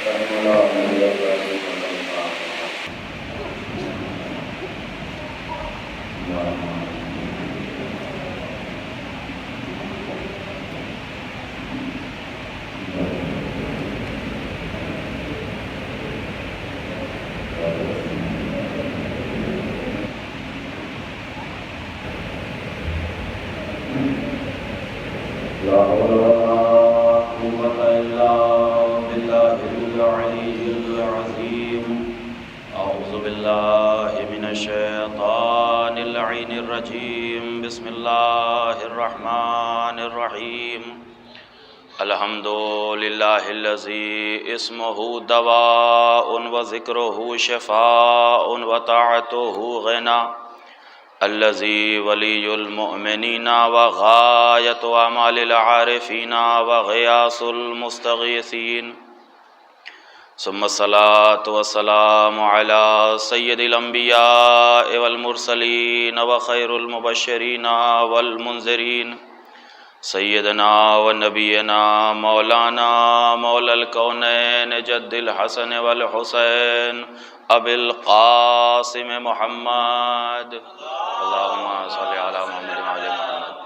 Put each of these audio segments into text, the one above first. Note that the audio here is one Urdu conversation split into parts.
لا حول ولا قوة إلا بالله العلي العظيم. أعوذ بالله من الشيطان اللعين الرجيم. بسم الله الرحمن الرحيم. الحمد لله الذي اسمه دواء وذكره شفاء وطاعته غنى، الذي ولي المؤمنين وغاية أعمال العارفين وغياث المستغيثين. ثم الصلاة والسلام على سيد الأنبياء والمرسلين وخير المبشرين والمنذرين، سيدنا ونبينا مولانا مولى الكونين جد الحسن والحسين أبي القاسم محمد، اللهم صل على محمد وعلى محمد.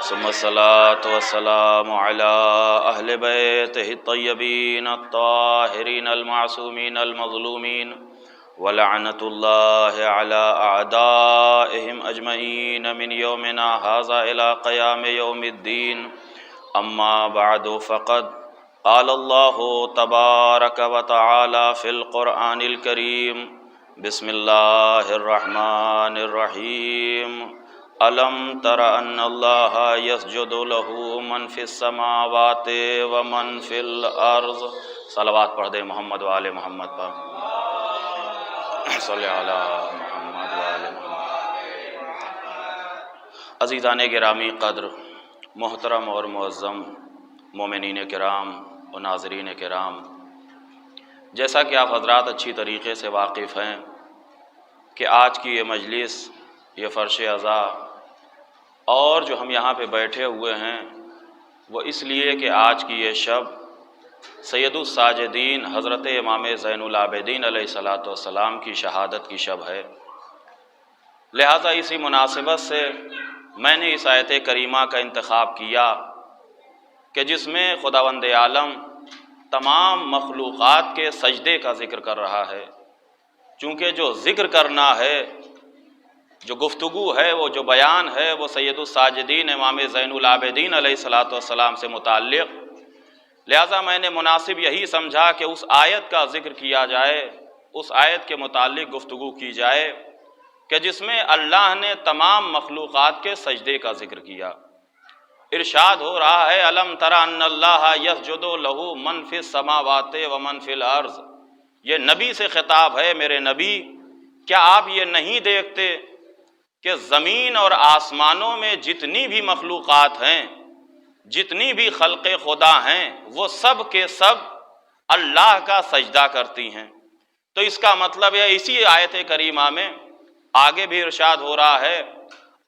ثم الصلاة والسلام على أهل بيته الطيبين الطاهرين المعصومين المظلومين، ولعنة الله على أعدائهم أجمعين من يومنا هذا إلى قيام يوم الدين. أما بعد، فقد قال الله تبارك وتعالى في القرآن الكريم: بسم الله الرحمن الرحيم. ألم تر أن الله يسجد له من في السماوات ومن في الأرض. صلوات پڑھ دے محمد و آل محمد پر. صلی علی محمد و آل محمد. عزیزان گرامی قدر، محترم اور معظم مومنین کرام و ناظرین کرام، جیسا کہ آپ حضرات اچھی طریقے سے واقف ہیں کہ آج کی یہ مجلس، یہ فرش عزا اور جو ہم یہاں پہ بیٹھے ہوئے ہیں، وہ اس لیے کہ آج کی یہ شب سید الساجدین حضرت امام زین العابدین علیہ السلام کی شہادت کی شب ہے. لہٰذا اسی مناسبت سے میں نے اس آیت کریمہ کا انتخاب کیا کہ جس میں خداوند عالم تمام مخلوقات کے سجدے کا ذکر کر رہا ہے. چونکہ جو ذکر کرنا ہے، جو گفتگو ہے، وہ جو بیان ہے، وہ سید الساجدین امام زین العابدین علیہ السلام سے متعلق، لہٰذا میں نے مناسب یہی سمجھا کہ اس آیت کا ذکر کیا جائے، اس آیت کے متعلق گفتگو کی جائے کہ جس میں اللہ نے تمام مخلوقات کے سجدے کا ذکر کیا. ارشاد ہو رہا ہے: الم تر ان اللہ یسجد لہ من فی السماوات ومن فی الارض. یہ نبی سے خطاب ہے: میرے نبی، کیا آپ یہ نہیں دیکھتے کہ زمین اور آسمانوں میں جتنی بھی مخلوقات ہیں، جتنی بھی خلق خدا ہیں، وہ سب کے سب اللہ کا سجدہ کرتی ہیں. تو اس کا مطلب ہے اسی آیت کریمہ میں آگے بھی ارشاد ہو رہا ہے.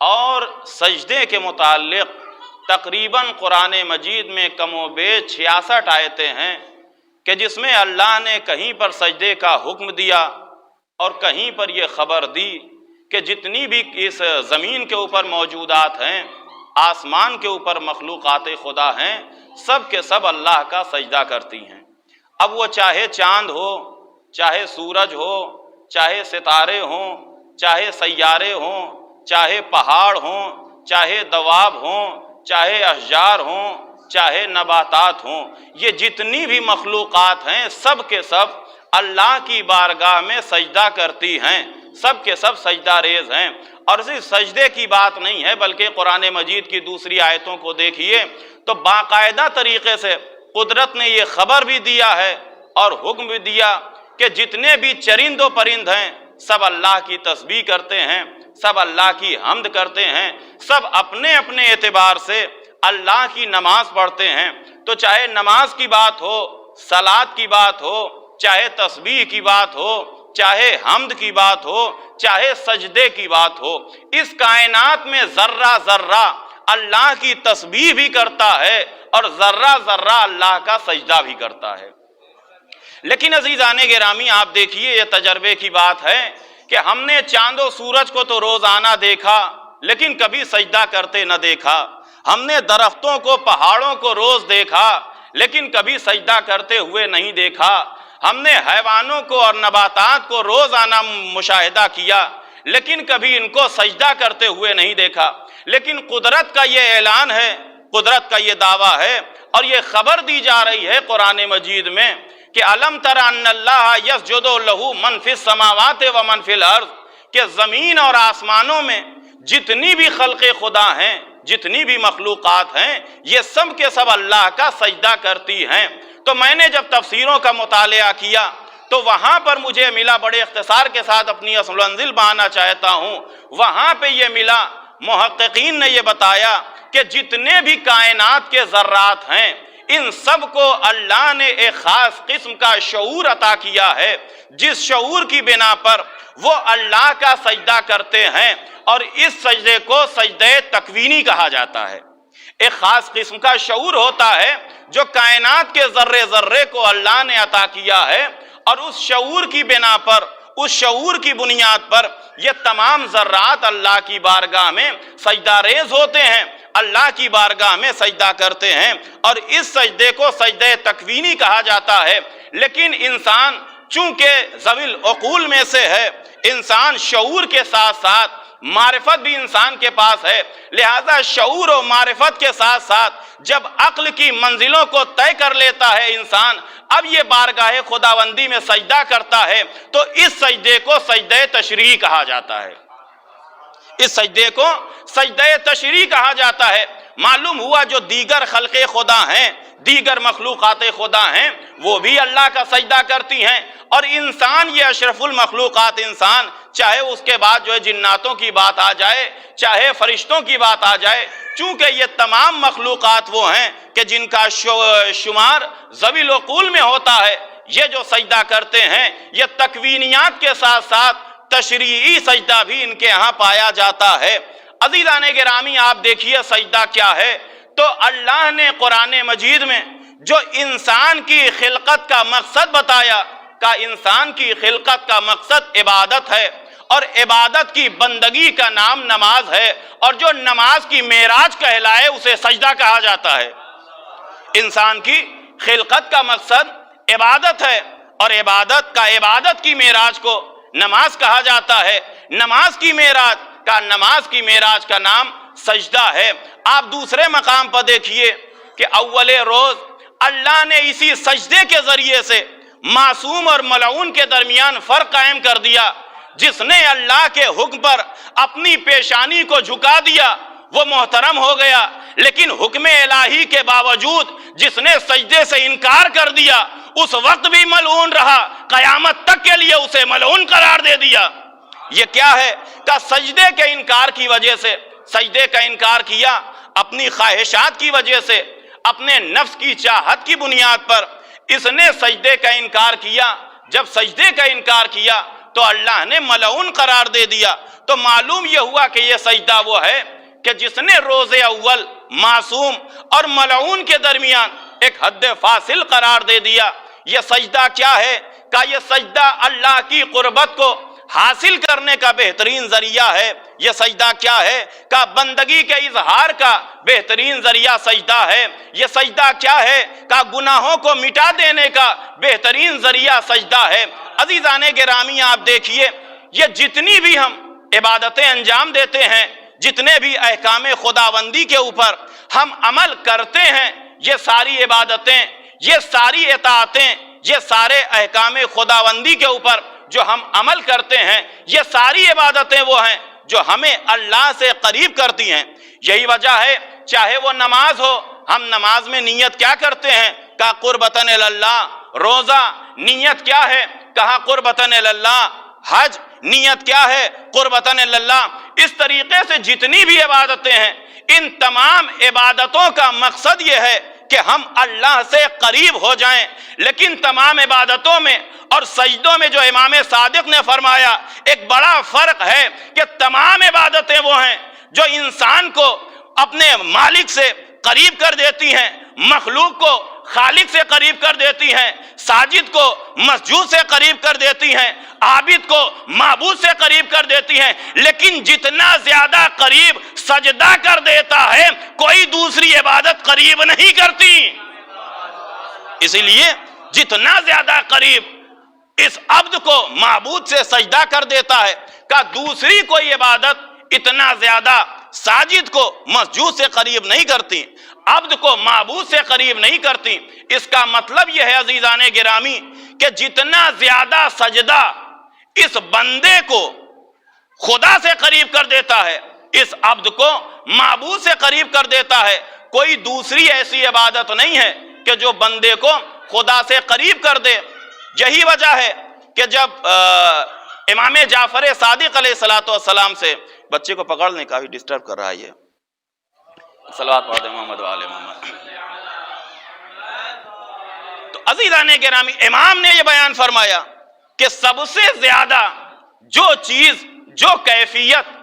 اور سجدے کے متعلق تقریباً قرآن مجید میں کم و بیش 66 آیتیں ہیں کہ جس میں اللہ نے کہیں پر سجدے کا حکم دیا اور کہیں پر یہ خبر دی کہ جتنی بھی اس زمین کے اوپر موجودات ہیں، آسمان کے اوپر مخلوقات خدا ہیں، سب کے سب اللہ کا سجدہ کرتی ہیں. اب وہ چاہے چاند ہو، چاہے سورج ہو، چاہے ستارے ہوں، چاہے سیارے ہوں، چاہے پہاڑ ہوں، چاہے دواب ہوں، چاہے اشجار ہوں، چاہے نباتات ہوں، یہ جتنی بھی مخلوقات ہیں سب کے سب اللہ کی بارگاہ میں سجدہ کرتی ہیں، سب کے سب سجدہ ریز ہیں. اور صرف سجدے کی بات نہیں ہے، بلکہ قرآن مجید کی دوسری آیتوں کو دیکھیے تو باقاعدہ طریقے سے قدرت نے یہ خبر بھی دیا ہے اور حکم بھی دیا کہ جتنے بھی چرند و پرند ہیں سب اللہ کی تسبیح کرتے ہیں، سب اللہ کی حمد کرتے ہیں، سب اپنے اپنے اعتبار سے اللہ کی نماز پڑھتے ہیں. تو چاہے نماز کی بات ہو، صلات کی بات ہو، چاہے تسبیح کی بات ہو، چاہے حمد کی بات ہو، چاہے سجدے کی بات ہو، اس کائنات میں ذرہ ذرہ اللہ کی تسبیح بھی کرتا ہے اور ذرہ ذرہ اللہ کا سجدہ بھی کرتا ہے. لیکن عزیزان گرامی آپ دیکھیے یہ تجربے کی بات ہے کہ ہم نے چاند و سورج کو تو روزانہ دیکھا لیکن کبھی سجدہ کرتے نہ دیکھا، ہم نے درختوں کو پہاڑوں کو روز دیکھا لیکن کبھی سجدہ کرتے ہوئے نہیں دیکھا، ہم نے حیوانوں کو اور نباتات کو روزانہ مشاہدہ کیا لیکن کبھی ان کو سجدہ کرتے ہوئے نہیں دیکھا۔ لیکن قدرت کا یہ اعلان ہے، قدرت کا یہ دعویٰ ہے اور یہ خبر دی جا رہی ہے قرآن مجید میں کہ الم تر ان اللہ یسجد لہ من فی السماوات و من فی الارض، کہ زمین اور آسمانوں میں جتنی بھی خلق خدا ہیں، جتنی بھی مخلوقات ہیں، یہ سب کے سب اللہ کا سجدہ کرتی ہیں۔ تو میں نے جب تفسیروں کا مطالعہ کیا تو وہاں پر مجھے ملا، بڑے اختصار کے ساتھ اپنی اصل منزل بہانا چاہتا ہوں، وہاں پہ یہ ملا، محققین نے یہ بتایا کہ جتنے بھی کائنات کے ذرات ہیں ان سب کو اللہ نے ایک خاص قسم کا شعور عطا کیا ہے، جس شعور کی بنا پر وہ اللہ کا سجدہ کرتے ہیں، اور اس سجدے کو سجدہ تکوینی کہا جاتا ہے۔ ایک خاص قسم کا شعور ہوتا ہے جو کائنات کے ذرے ذرے کو اللہ نے عطا کیا ہے، اور اس شعور کی بنا پر، اس شعور کی بنیاد پر یہ تمام ذرات اللہ کی بارگاہ میں سجدہ ریز ہوتے ہیں، اللہ کی بارگاہ میں سجدہ کرتے ہیں، اور اس سجدے کو سجدہ تکوینی کہا جاتا ہے۔ لیکن انسان چونکہ ذوی العقول میں سے ہے، انسان شعور کے ساتھ ساتھ معرفت بھی انسان کے پاس ہے، لہذا شعور و معرفت کے ساتھ ساتھ جب عقل کی منزلوں کو طے کر لیتا ہے انسان، اب یہ بارگاہ خداوندی میں سجدہ کرتا ہے، تو اس سجدے کو سجدہ تشریع کہا جاتا ہے، اس سجدے کو سجدہ تشریع کہا جاتا ہے۔ معلوم ہوا جو دیگر خلق خدا ہیں، دیگر مخلوقات خدا ہیں، وہ بھی اللہ کا سجدہ کرتی ہیں، اور انسان یہ اشرف المخلوقات انسان، چاہے اس کے بعد جو ہے جناتوں کی بات آ جائے، چاہے فرشتوں کی بات آ جائے، چونکہ یہ تمام مخلوقات وہ ہیں کہ جن کا شمار ذوی العقول میں ہوتا ہے، یہ جو سجدہ کرتے ہیں یہ تکوینیات کے ساتھ ساتھ تشریعی سجدہ بھی ان کے ہاں پایا جاتا ہے۔ عزیزان گرامی آپ دیکھیے سجدہ کیا ہے، تو اللہ نے قرآن مجید میں جو انسان کی خلقت کا مقصد بتایا کہ انسان کی خلقت کا مقصد عبادت ہے، اور عبادت کی بندگی کا نام نماز ہے، اور جو نماز کی معراج کہلائے اسے سجدہ کہا جاتا ہے۔ انسان کی خلقت کا مقصد عبادت ہے، اور عبادت کی معراج کو نماز کہا جاتا ہے، نماز کی معراج کا نام سجدہ ہے۔ آپ دوسرے مقام پر دیکھیے کہ اول روز اللہ نے اسی سجدے کے ذریعے سے معصوم اور ملعون کے درمیان فرق قائم کر دیا۔ جس نے اللہ کے حکم پر اپنی پیشانی کو جھکا دیا وہ محترم ہو گیا، لیکن حکم الہی کے باوجود جس نے سجدے سے انکار کر دیا اس وقت بھی ملعون رہا، قیامت تک کے لیے اسے ملعون قرار دے دیا۔ یہ کیا ہے کہ سجدے کے انکار کی وجہ سے، سجدے کا انکار کیا اپنی خواہشات کی وجہ سے، اپنے نفس کی چاہت کی بنیاد پر اس نے سجدے کا انکار کیا۔ جب سجدے کا انکار کیا تو اللہ نے ملعون قرار دے دیا۔ تو معلوم یہ ہوا کہ یہ سجدہ وہ ہے کہ جس نے روز اول معصوم اور ملعون کے درمیان ایک حد فاصل قرار دے دیا۔ یہ سجدہ کیا ہے کہ یہ سجدہ اللہ کی قربت کو حاصل کرنے کا بہترین ذریعہ ہے۔ یہ سجدہ کیا ہے کہ بندگی کے اظہار کا بہترین ذریعہ سجدہ ہے۔ یہ سجدہ کیا ہے کہ گناہوں کو مٹا دینے کا بہترین ذریعہ سجدہ ہے۔ عزیزان گرامی آپ دیکھیے یہ جتنی بھی ہم عبادتیں انجام دیتے ہیں، جتنے بھی احکام خداوندی کے اوپر ہم عمل کرتے ہیں، یہ ساری عبادتیں، یہ ساری اطاعتیں، یہ سارے احکام خداوندی کے اوپر جو ہم عمل کرتے ہیں، یہ ساری عبادتیں وہ ہیں جو ہمیں اللہ سے قریب کرتی ہیں۔ یہی وجہ ہے چاہے وہ نماز ہو، ہم نماز میں نیت کیا کرتے ہیں کہ قربتاً اللہ، روزہ نیت کیا ہے کہا قربتاً اللہ، حج نیت کیا ہے قربتاً اللہ۔ اس طریقے سے جتنی بھی عبادتیں ہیں ان تمام عبادتوں کا مقصد یہ ہے کہ ہم اللہ سے قریب ہو جائیں۔ لیکن تمام عبادتوں میں اور سجدوں میں جو امام صادق نے فرمایا ایک بڑا فرق ہے کہ تمام عبادتیں وہ ہیں جو انسان کو اپنے مالک سے قریب کر دیتی ہیں، مخلوق کو خالق سے قریب کر دیتی ہیں، ساجد کو مسجود سے قریب کر دیتی ہیں، عابد کو معبود سے قریب کر دیتی ہیں، لیکن جتنا زیادہ قریب سجدہ کر دیتا ہے کوئی دوسری عبادت قریب نہیں کرتی۔ اسی لیے جتنا زیادہ قریب اس عبد کو معبود سے سجدہ کر دیتا ہے کہ دوسری کوئی عبادت اتنا زیادہ ساجد کو مسجود سے قریب نہیں کرتی، عبد کو معبود سے قریب نہیں کرتی۔ اس کا مطلب یہ ہے عزیزان گرامی کہ جتنا زیادہ سجدہ اس بندے کو خدا سے قریب کر دیتا ہے، اس عبد کو معبود سے قریب کر دیتا ہے، کوئی دوسری ایسی عبادت نہیں ہے کہ جو بندے کو خدا سے قریب کر دے۔ یہی وجہ ہے کہ جب امام جعفر صادق علیہ السلام سے بچے کو پکڑ لیں، کافی ڈسٹرب کر رہا ہے یہ، صلوات پڑھ دیں محمد و آل محمد۔ تو عزیزان گرامی امام نے یہ بیان فرمایا کہ سب سے زیادہ جو چیز، جو کیفیت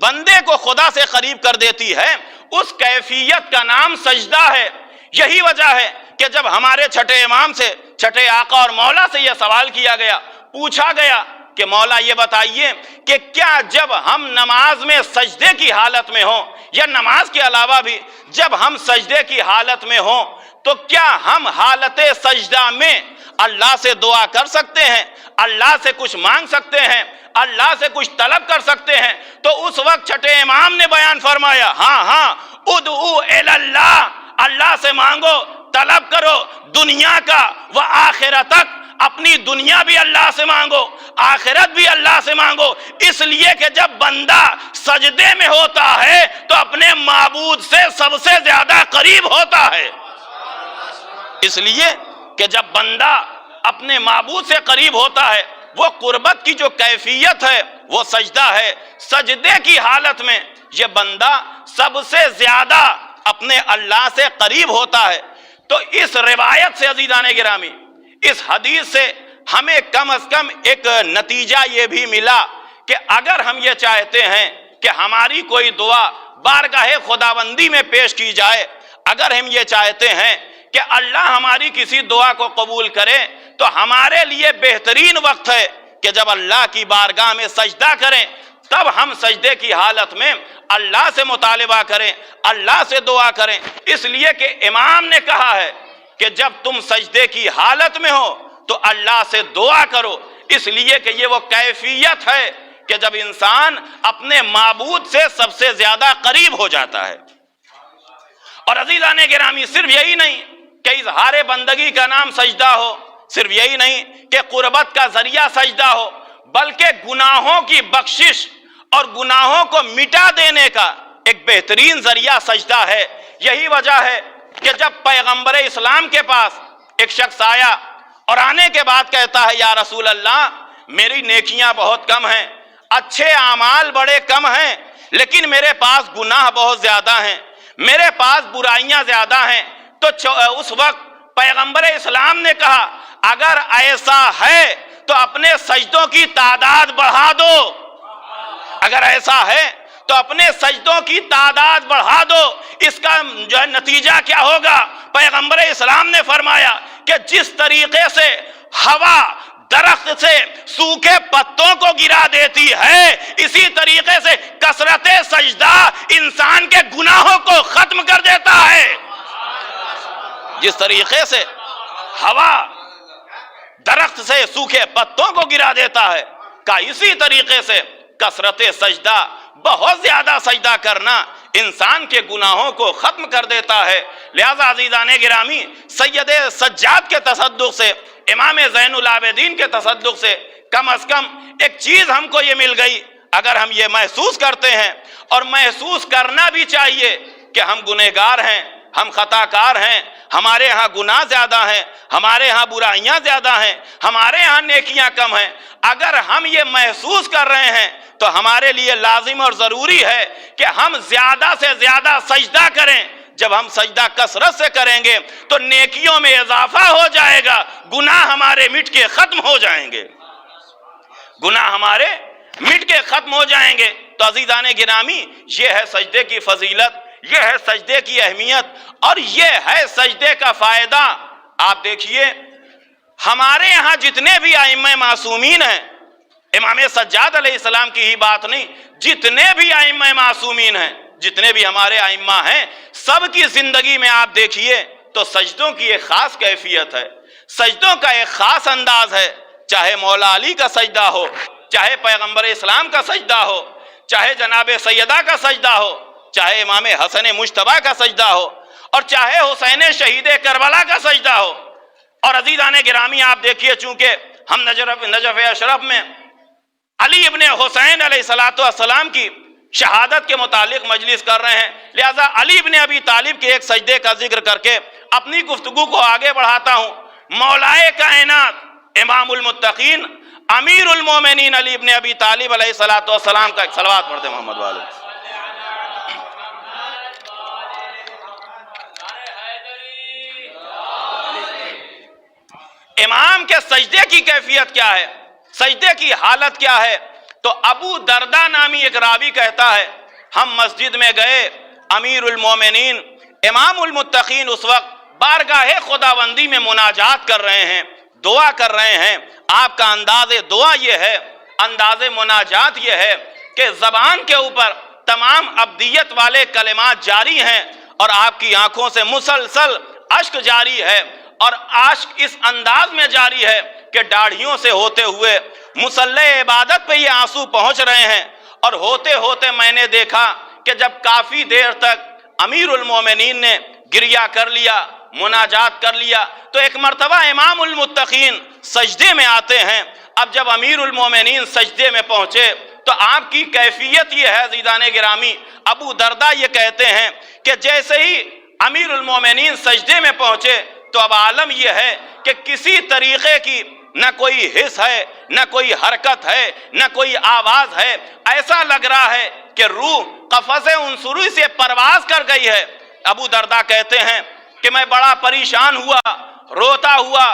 بندے کو خدا سے قریب کر دیتی ہے اس کیفیت کا نام سجدہ ہے۔ یہی وجہ ہے کہ جب ہمارے چھٹے امام سے، چھٹے آقا اور مولا سے یہ سوال کیا گیا، پوچھا گیا کہ مولا یہ بتائیے کہ کیا جب ہم نماز میں سجدے کی حالت میں ہوں یا نماز کے علاوہ بھی جب ہم سجدے کی حالت میں ہوں تو کیا ہم حالت سجدہ میں اللہ سے دعا کر سکتے ہیں، اللہ سے کچھ مانگ سکتے ہیں، اللہ سے کچھ طلب کر سکتے ہیں؟ تو اس وقت چھٹے امام نے بیان فرمایا، ہاں ادعو الی اللہ، اللہ سے مانگو، طلب کرو دنیا کا و آخرتک، اپنی دنیا بھی اللہ سے مانگو، آخرت بھی اللہ سے مانگو، اس لیے کہ جب بندہ سجدے میں ہوتا ہے تو اپنے معبود سے سب سے زیادہ قریب ہوتا ہے۔ اس لیے کہ جب بندہ اپنے معبود سے قریب ہوتا ہے وہ قربت کی جو کیفیت ہے وہ سجدہ ہے۔ سجدے کی حالت میں یہ بندہ سب سے زیادہ اپنے اللہ سے قریب ہوتا ہے۔ تو اس روایت سے عزیزان گرامی، اس حدیث سے ہمیں کم از کم ایک نتیجہ یہ بھی ملا کہ اگر ہم یہ چاہتے ہیں کہ ہماری کوئی دعا بارگاہ خداوندی میں پیش کی جائے، اگر ہم یہ چاہتے ہیں کہ اللہ ہماری کسی دعا کو قبول کرے تو ہمارے لیے بہترین وقت ہے کہ جب اللہ کی بارگاہ میں سجدہ کریں، تب ہم سجدے کی حالت میں اللہ سے مطالبہ کریں، اللہ سے دعا کریں۔ اس لیے کہ امام نے کہا ہے کہ جب تم سجدے کی حالت میں ہو تو اللہ سے دعا کرو، اس لیے کہ یہ وہ کیفیت ہے کہ جب انسان اپنے معبود سے سب سے زیادہ قریب ہو جاتا ہے۔ اور عزیزان گرامی صرف یہی نہیں کہ اظہار بندگی کا نام سجدہ ہو، صرف یہی نہیں کہ قربت کا ذریعہ سجدہ ہو، بلکہ گناہوں کی بخشش اور گناہوں کو مٹا دینے کا ایک بہترین ذریعہ سجدہ ہے۔ یہی وجہ ہے کہ جب پیغمبر اسلام کے پاس ایک شخص آیا اور آنے کے بعد کہتا ہے یا رسول اللہ میری نیکیاں بہت کم ہیں، اچھے اعمال بڑے کم ہیں، لیکن میرے پاس گناہ بہت زیادہ ہیں، میرے پاس برائیاں زیادہ ہیں۔ تو اس وقت پیغمبر اسلام نے کہا اگر ایسا ہے تو اپنے سجدوں کی تعداد بڑھا دو، اگر ایسا ہے تو اپنے سجدوں کی تعداد بڑھا دو۔ اس کا جو نتیجہ کیا ہوگا؟ پیغمبر اسلام نے فرمایا کہ جس طریقے سے ہوا درخت سے سوکھے پتوں کو گرا دیتی ہے، اسی طریقے سے کثرت سجدہ انسان کے گناہوں کو ختم کر دیتا ہے۔ جس طریقے سے ہوا درخت سے سوکھے پتوں کو گرا دیتا ہے کہ اسی طریقے سے کثرت سجدہ، بہت زیادہ سجدہ کرنا انسان کے گناہوں کو ختم کر دیتا ہے۔ لہذا عزیزان گرامی سید سجاد کے تصدق سے، امام زین العابدین کے تصدق سے کم از کم ایک چیز ہم کو یہ مل گئی، اگر ہم یہ محسوس کرتے ہیں اور محسوس کرنا بھی چاہیے کہ ہم گنہگار ہیں، ہم خطا کار ہیں، ہمارے ہاں گناہ زیادہ ہیں، ہمارے ہاں برائیاں زیادہ ہیں، ہمارے ہاں نیکیاں کم ہیں، اگر ہم یہ محسوس کر رہے ہیں تو ہمارے لیے لازم اور ضروری ہے کہ ہم زیادہ سے زیادہ سجدہ کریں۔ جب ہم سجدہ کثرت سے کریں گے تو نیکیوں میں اضافہ ہو جائے گا، گناہ ہمارے مٹ کے ختم ہو جائیں گے، گناہ ہمارے مٹ کے ختم ہو جائیں گے۔ تو عزیزان گرامی یہ ہے سجدے کی فضیلت، یہ ہے سجدے کی اہمیت، اور یہ ہے سجدے کا فائدہ آپ دیکھیے ہمارے یہاں جتنے بھی ائمہ معصومین ہیں، امام سجاد علیہ السلام کی ہی بات نہیں، جتنے بھی ائمہ معصومین ہیں، جتنے بھی ہمارے ائمہ ہیں، سب کی زندگی میں آپ دیکھیے تو سجدوں کی ایک خاص کیفیت ہے، سجدوں کا ایک خاص انداز ہے، چاہے مولا علی کا سجدہ ہو، چاہے پیغمبر اسلام کا سجدہ ہو، چاہے جناب سیدہ کا سجدہ ہو، چاہے امام حسن مجتبیٰ کا سجدہ ہو، اور چاہے حسین شہید کربلا کا سجدہ ہو۔ اور عزیزان گرامی آپ دیکھیے، چونکہ ہم نجف اشرف میں علی ابن حسین علیہ السلام کی شہادت کے متعلق مجلس کر رہے ہیں، لہذا علی ابن ابی طالب کے ایک سجدے کا ذکر کر کے اپنی گفتگو کو آگے بڑھاتا ہوں۔ مولائے کائنات امام المتقین امیر المومنین علی ابن ابی طالب علیہ السلام کا ایک صلوات پڑھتے محمد والے۔ امام کے سجدے کی کیفیت کیا ہے، سجدے کی حالت کیا ہے؟ تو ابو دردہ نامی ایک راوی کہتا ہے، ہم مسجد میں گئے، امیر المومنین امام المتقین اس وقت بارگاہ خداوندی میں مناجات کر رہے ہیں، دعا کر رہے ہیں۔ آپ کا انداز دعا یہ ہے، انداز مناجات یہ ہے کہ زبان کے اوپر تمام ابدیت والے کلمات جاری ہیں اور آپ کی آنکھوں سے مسلسل اشک جاری ہے، اور اشک اس انداز میں جاری ہے کہ داڑھیوں سے ہوتے ہوئے مصلی عبادت پہ یہ آنسو پہنچ رہے ہیں۔ اور ہوتے ہوتے میں نے دیکھا کہ جب کافی دیر تک امیر المومنین نے گریہ کر لیا، مناجات کر لیا، تو ایک مرتبہ امام المتقین سجدے میں آتے ہیں۔ اب جب امیر المومنین سجدے میں پہنچے تو آپ کی کیفیت یہ ہے عزیزان گرامی، ابو دردہ یہ کہتے ہیں کہ جیسے ہی امیر المومنین سجدے میں پہنچے تو اب عالم یہ ہے کہ کسی طریقے کی نہ کوئی حس ہے، نہ کوئی حرکت ہے، نہ کوئی آواز ہے، ایسا لگ رہا ہے کہ روح قفس عنصری سے پرواز کر گئی ہے۔ ابو دردہ کہتے ہیں کہ میں بڑا پریشان ہوا، روتا ہوا،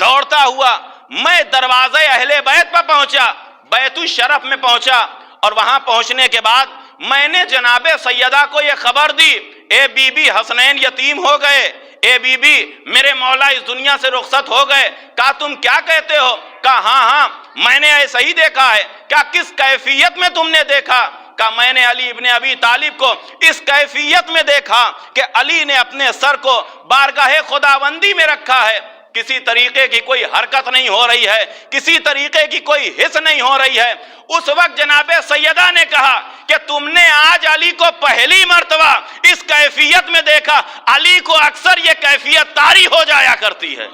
دوڑتا ہوا، میں دروازے اہل بیت پر پہنچا، بیت الشرف میں پہنچا، اور وہاں پہنچنے کے بعد میں نے جناب سیدہ کو یہ خبر دی، اے بی بی حسنین یتیم ہو گئے، اے بی بی میرے مولا اس دنیا سے رخصت ہو گئے۔ کہا تم کیا کہتے ہو؟ کہا ہاں میں نے ایسا ہی دیکھا ہے۔ کہا کس کیفیت میں تم نے دیکھا؟ کہا میں نے علی ابن ابی طالب کو اس کیفیت میں دیکھا کہ علی نے اپنے سر کو بارگاہ خداوندی میں رکھا ہے، کسی طریقے کی کوئی حرکت نہیں ہو رہی ہے، کسی طریقے کی کوئی حس نہیں ہو رہی ہے۔ اس وقت جناب سیدہ نے کہا کہ تم نے آج علی کو پہلی مرتبہ اس کیفیت میں دیکھا، علی کو اکثر یہ کیفیت طاری ہو جایا کرتی ہے۔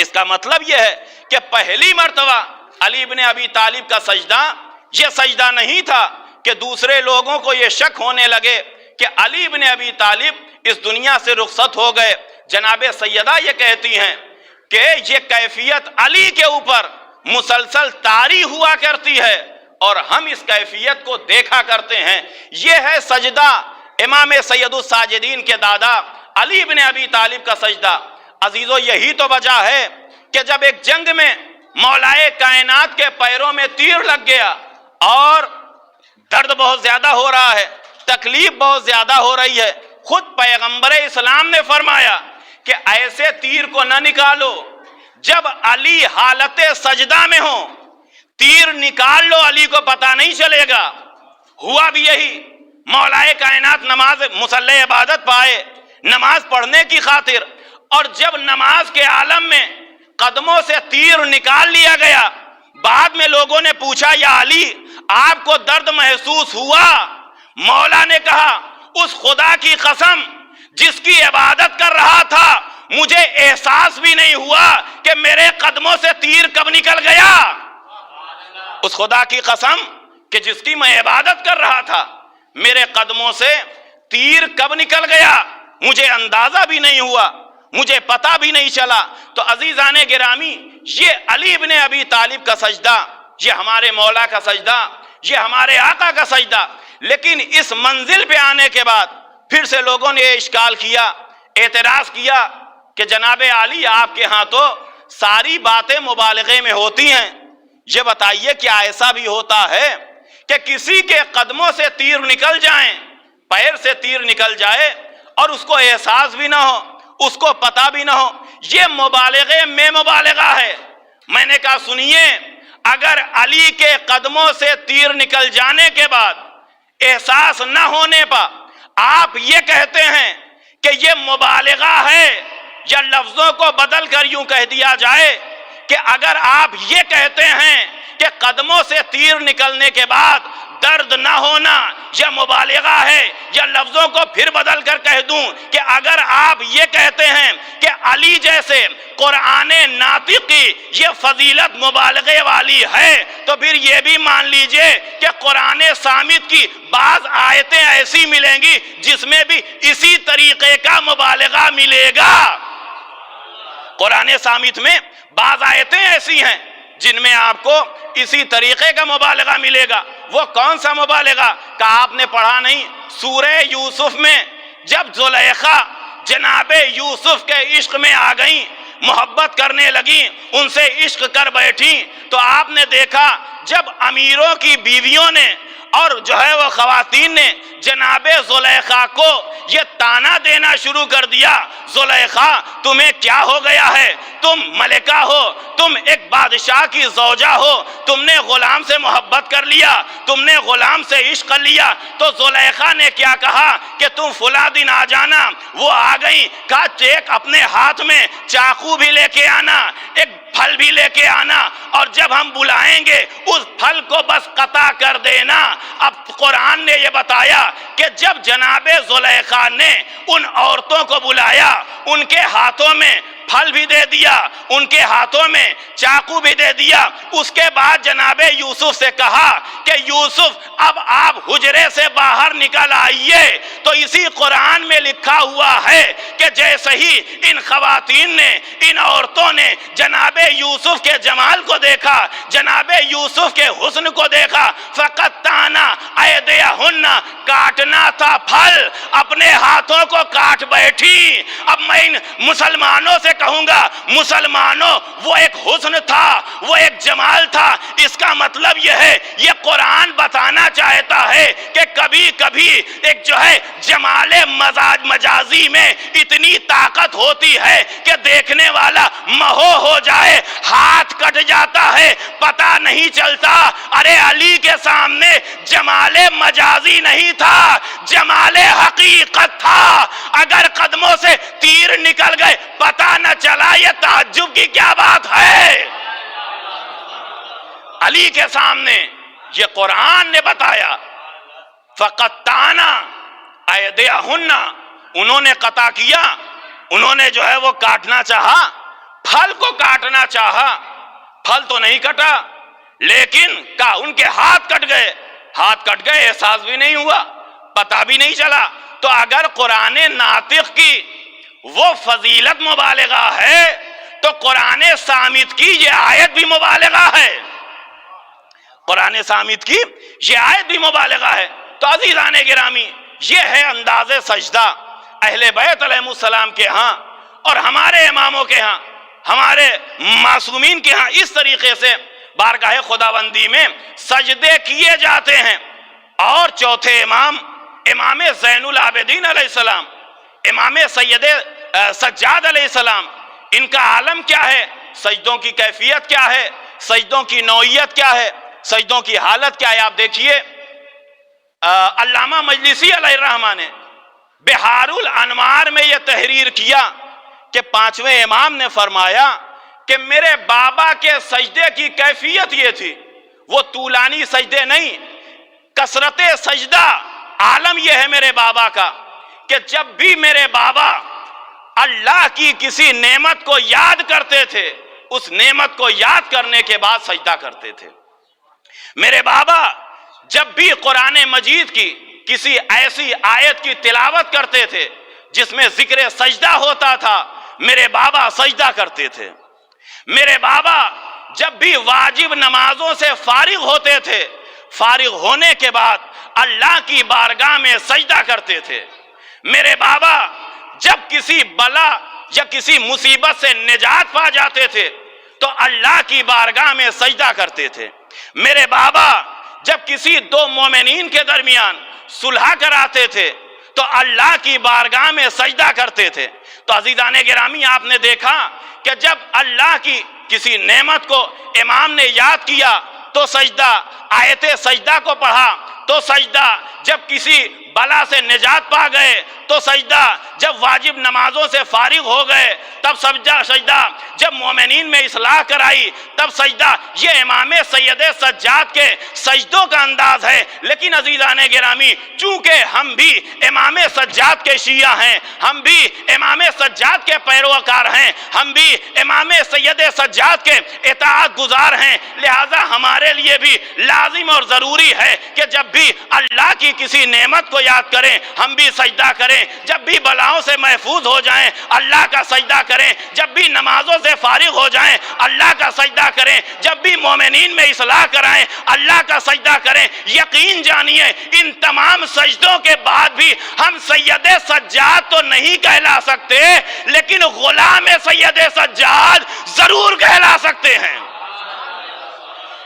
اس کا مطلب یہ ہے کہ پہلی مرتبہ علی ابن ابی طالب کا سجدہ یہ سجدہ نہیں تھا کہ دوسرے لوگوں کو یہ شک ہونے لگے کہ علی ابن ابی طالب اس دنیا سے رخصت ہو گئے۔ جناب سیدہ یہ کہتی ہیں کہ یہ کیفیت علی کے اوپر مسلسل طاری ہوا کرتی ہے اور ہم اس کیفیت کو دیکھا کرتے ہیں۔ یہ ہے سجدہ امام سید الساجدین کے دادا علی ابن ابی طالب کا سجدہ۔ عزیزو یہی تو وجہ ہے کہ جب ایک جنگ میں مولائے کائنات کے پیروں میں تیر لگ گیا اور درد بہت زیادہ ہو رہا ہے، تکلیف بہت زیادہ ہو رہی ہے، خود پیغمبر اسلام نے فرمایا کہ ایسے تیر کو نہ نکالو جب علی حالت سجدہ میں ہو، تیر نکال لو علی کو پتہ نہیں چلے گا۔ ہوا بھی یہی، مولائے کائنات نماز مصلی عبادت پائے نماز پڑھنے کی خاطر، اور جب نماز کے عالم میں قدموں سے تیر نکال لیا گیا، بعد میں لوگوں نے پوچھا یا علی آپ کو درد محسوس ہوا؟ مولا نے کہا اس خدا کی قسم جس کی عبادت کر رہا تھا مجھے احساس بھی نہیں ہوا کہ میرے قدموں سے تیر کب نکل گیا۔ اس خدا کی قسم کہ جس کی میں عبادت کر رہا تھا میرے قدموں سے تیر کب نکل گیا مجھے اندازہ بھی نہیں ہوا، مجھے پتہ بھی نہیں چلا۔ تو عزیزان گرامی، یہ علی ابن ابی طالب کا سجدہ، یہ ہمارے مولا کا سجدہ، یہ ہمارے آقا کا سجدہ۔ لیکن اس منزل پہ آنے کے بعد پھر سے لوگوں نے اشکال کیا، اعتراض کیا کہ جناب علی آپ کے ہاں تو ساری باتیں مبالغے میں ہوتی ہیں، یہ بتائیے کیا ایسا بھی ہوتا ہے کہ کسی کے قدموں سے تیر نکل جائیں، پیر سے تیر نکل جائے اور اس کو احساس بھی نہ ہو، اس کو پتہ بھی نہ ہو؟ یہ مبالغے میں مبالغہ ہے۔ میں نے کہا سنیے، اگر علی کے قدموں سے تیر نکل جانے کے بعد احساس نہ ہونے پر آپ یہ کہتے ہیں کہ یہ مبالغہ ہے، یا لفظوں کو بدل کر یوں کہہ دیا جائے کہ اگر آپ یہ کہتے ہیں کہ قدموں سے تیر نکلنے کے بعد درد نہ ہونا یہ مبالغہ ہے، یا لفظوں کو پھر بدل کر کہہ دوں کہ اگر آپ یہ کہتے ہیں کہ علی جیسے قرآن ناطق کی یہ فضیلت مبالغے والی ہے، تو پھر یہ بھی مان لیجئے کہ قرآن صامت کی بعض آیتیں ایسی ملیں گی جس میں بھی اسی طریقے کا مبالغہ ملے گا۔ قرآن صامت میں بعض آیتیں ایسی ہیں جن میں آپ کو اسی طریقے کا مبالغہ ملے گا۔ وہ کون سا مبالغہ کہ آپ نے پڑھا نہیں؟ سورہ یوسف میں جب زلیخا جناب یوسف کے عشق میں آ گئیں، محبت کرنے لگیں، ان سے عشق کر بیٹھیں، تو آپ نے دیکھا جب امیروں کی بیویوں نے اور وہ خواتین نے جناب زلیخا کو یہ تانا دینا شروع کر دیا، زلیخا تمہیں کیا ہو گیا ہے؟ تم ملکہ ہو، تم ایک بادشاہ کی زوجہ ہو، تم نے غلام سے محبت کر لیا، تم نے غلام سے عشق کر لیا۔ تو زلیخا نے کیا کہا کہ تم فلاں دن آ جانا۔ وہ آ گئی، کہا ایک اپنے ہاتھ میں چاقو بھی لے کے آنا، ایک پھل بھی لے کے آنا، اور جب ہم بلائیں گے اس پھل کو بس قطع کر دینا۔ اب قرآن نے یہ بتایا کہ جب جناب زلیخا نے ان عورتوں کو بلایا، ان کے ہاتھوں میں پھل بھی دے دیا، ان کے ہاتھوں میں چاقو بھی دے دیا، اس کے بعد جناب یوسف سے کہا کہ یوسف اب آپ حجرے سے باہر نکل آئیے۔ تو اسی قرآن میں لکھا ہوا ہے کہ جیسے ہی ان خواتین نے، ان عورتوں نے جناب یوسف کے جمال کو دیکھا، جناب یوسف کے حسن کو دیکھا، فقطعنا ایدیہن، کاٹنا تھا پھل، اپنے ہاتھوں کو کاٹ بیٹھی۔ اب میں ان مسلمانوں سے کہوں گا، مسلمانوں وہ ایک حسن تھا، وہ ایک جمال تھا۔ اس کا مطلب یہ ہے، یہ قرآن بتانا چاہتا ہے کہ کبھی کبھی ایک جمال مجازی میں اتنی طاقت ہوتی ہے کہ دیکھنے والا مہو ہو جائے، ہاتھ کٹ جاتا ہے، پتہ نہیں چلتا۔ ارے علی کے سامنے جمال مجازی نہیں تھا، جمال حقیقت تھا۔ اگر قدموں سے تیر نکل گئے پتہ نہ چلا، یہ تعجب کی کیا بات ہے؟ علی کے سامنے یہ قرآن نے بتایا، فقطعنا ایدیہن، انہوں نے قطع کیا، انہوں نے وہ کاٹنا چاہا، پھل کو کاٹنا چاہا، پھل تو نہیں کٹا، لیکن ان کے ہاتھ کٹ گئے۔ ہاتھ کٹ گئے، احساس بھی نہیں ہوا، پتہ بھی نہیں چلا۔ تو اگر قرآن ناطق کی وہ فضیلت مبالغہ ہے تو قرآن صامت کی یہ آیت بھی مبالغہ ہے، قرآن صامت کی یہ آیت بھی مبالغہ ہے۔ تو عزیزان گرامی، یہ ہے انداز سجدہ اہل بیت علیہ السلام کے ہاں اور ہمارے اماموں کے ہاں، ہمارے معصومین کے ہاں اس طریقے سے بارگاہ خداوندی میں سجدے کیے جاتے ہیں۔ اور چوتھے امام زین العابدین علیہ السلام، امام سید سجاد علیہ السلام، ان کا عالم کیا ہے، سجدوں کی کیفیت کیا ہے، سجدوں کی نوعیت کیا ہے، سجدوں کی حالت کیا ہے؟ آپ دیکھیے، علامہ مجلسی علیہ الرحمہ نے بحار الانوار میں یہ تحریر کیا کہ پانچویں امام نے فرمایا کہ میرے بابا کے سجدے کی کیفیت یہ تھی، وہ طولانی سجدے نہیں، کثرت سجدہ۔ عالم یہ ہے میرے بابا کا کہ جب بھی میرے بابا اللہ کی کسی نعمت کو یاد کرتے تھے، اس نعمت کو یاد کرنے کے بعد سجدہ کرتے تھے۔ میرے بابا جب بھی قرآن مجید کی کسی ایسی آیت کی تلاوت کرتے تھے جس میں ذکر سجدہ ہوتا تھا، میرے بابا سجدہ کرتے تھے۔ میرے بابا جب بھی واجب نمازوں سے فارغ ہوتے تھے، فارغ ہونے کے بعد اللہ کی بارگاہ میں سجدہ کرتے تھے۔ میرے بابا جب کسی بلا یا کسی مصیبت سے نجات پا جاتے تھے تو اللہ کی بارگاہ میں سجدہ کرتے تھے۔ میرے بابا جب کسی دو مومنین کے درمیان صلح کراتے تھے تو اللہ کی بارگاہ میں سجدہ کرتے تھے۔ تو عزیزان گرامی، آپ نے دیکھا کہ جب اللہ کی کسی نعمت کو امام نے یاد کیا تو سجدہ، آیت سجدہ کو پڑھا تو سجدہ، جب کسی بلا سے نجات پا گئے تو سجدہ، جب واجب نمازوں سے فارغ ہو گئے تب سجدہ، جب مومنین میں اصلاح کرائی تب سجدہ۔ یہ امام سید سجاد کے سجدوں کا انداز ہے۔ لیکن عزیزان گرامی، چونکہ ہم بھی امام سجاد کے شیعہ ہیں، ہم بھی امام سجاد کے پیروکار ہیں، ہم بھی امام سید سجاد کے اطاعت گزار ہیں، لہذا ہمارے لیے بھی لازم اور ضروری ہے کہ جب بھی اللہ کی کسی نعمت کو یاد کریں ہم بھی سجدہ کریں، جب بھی بلاؤں سے محفوظ ہو جائیں اللہ کا سجدہ کریں، جب بھی نمازوں سے فارغ ہو جائیں اللہ کا سجدہ کریں، جب بھی مومنین میں اصلاح کرائیں اللہ کا سجدہ کریں۔ یقین جانیے ان تمام سجدوں کے بعد بھی ہم سید سجاد تو نہیں کہلا سکتے، لیکن غلام سید سجاد ضرور کہلا سکتے ہیں۔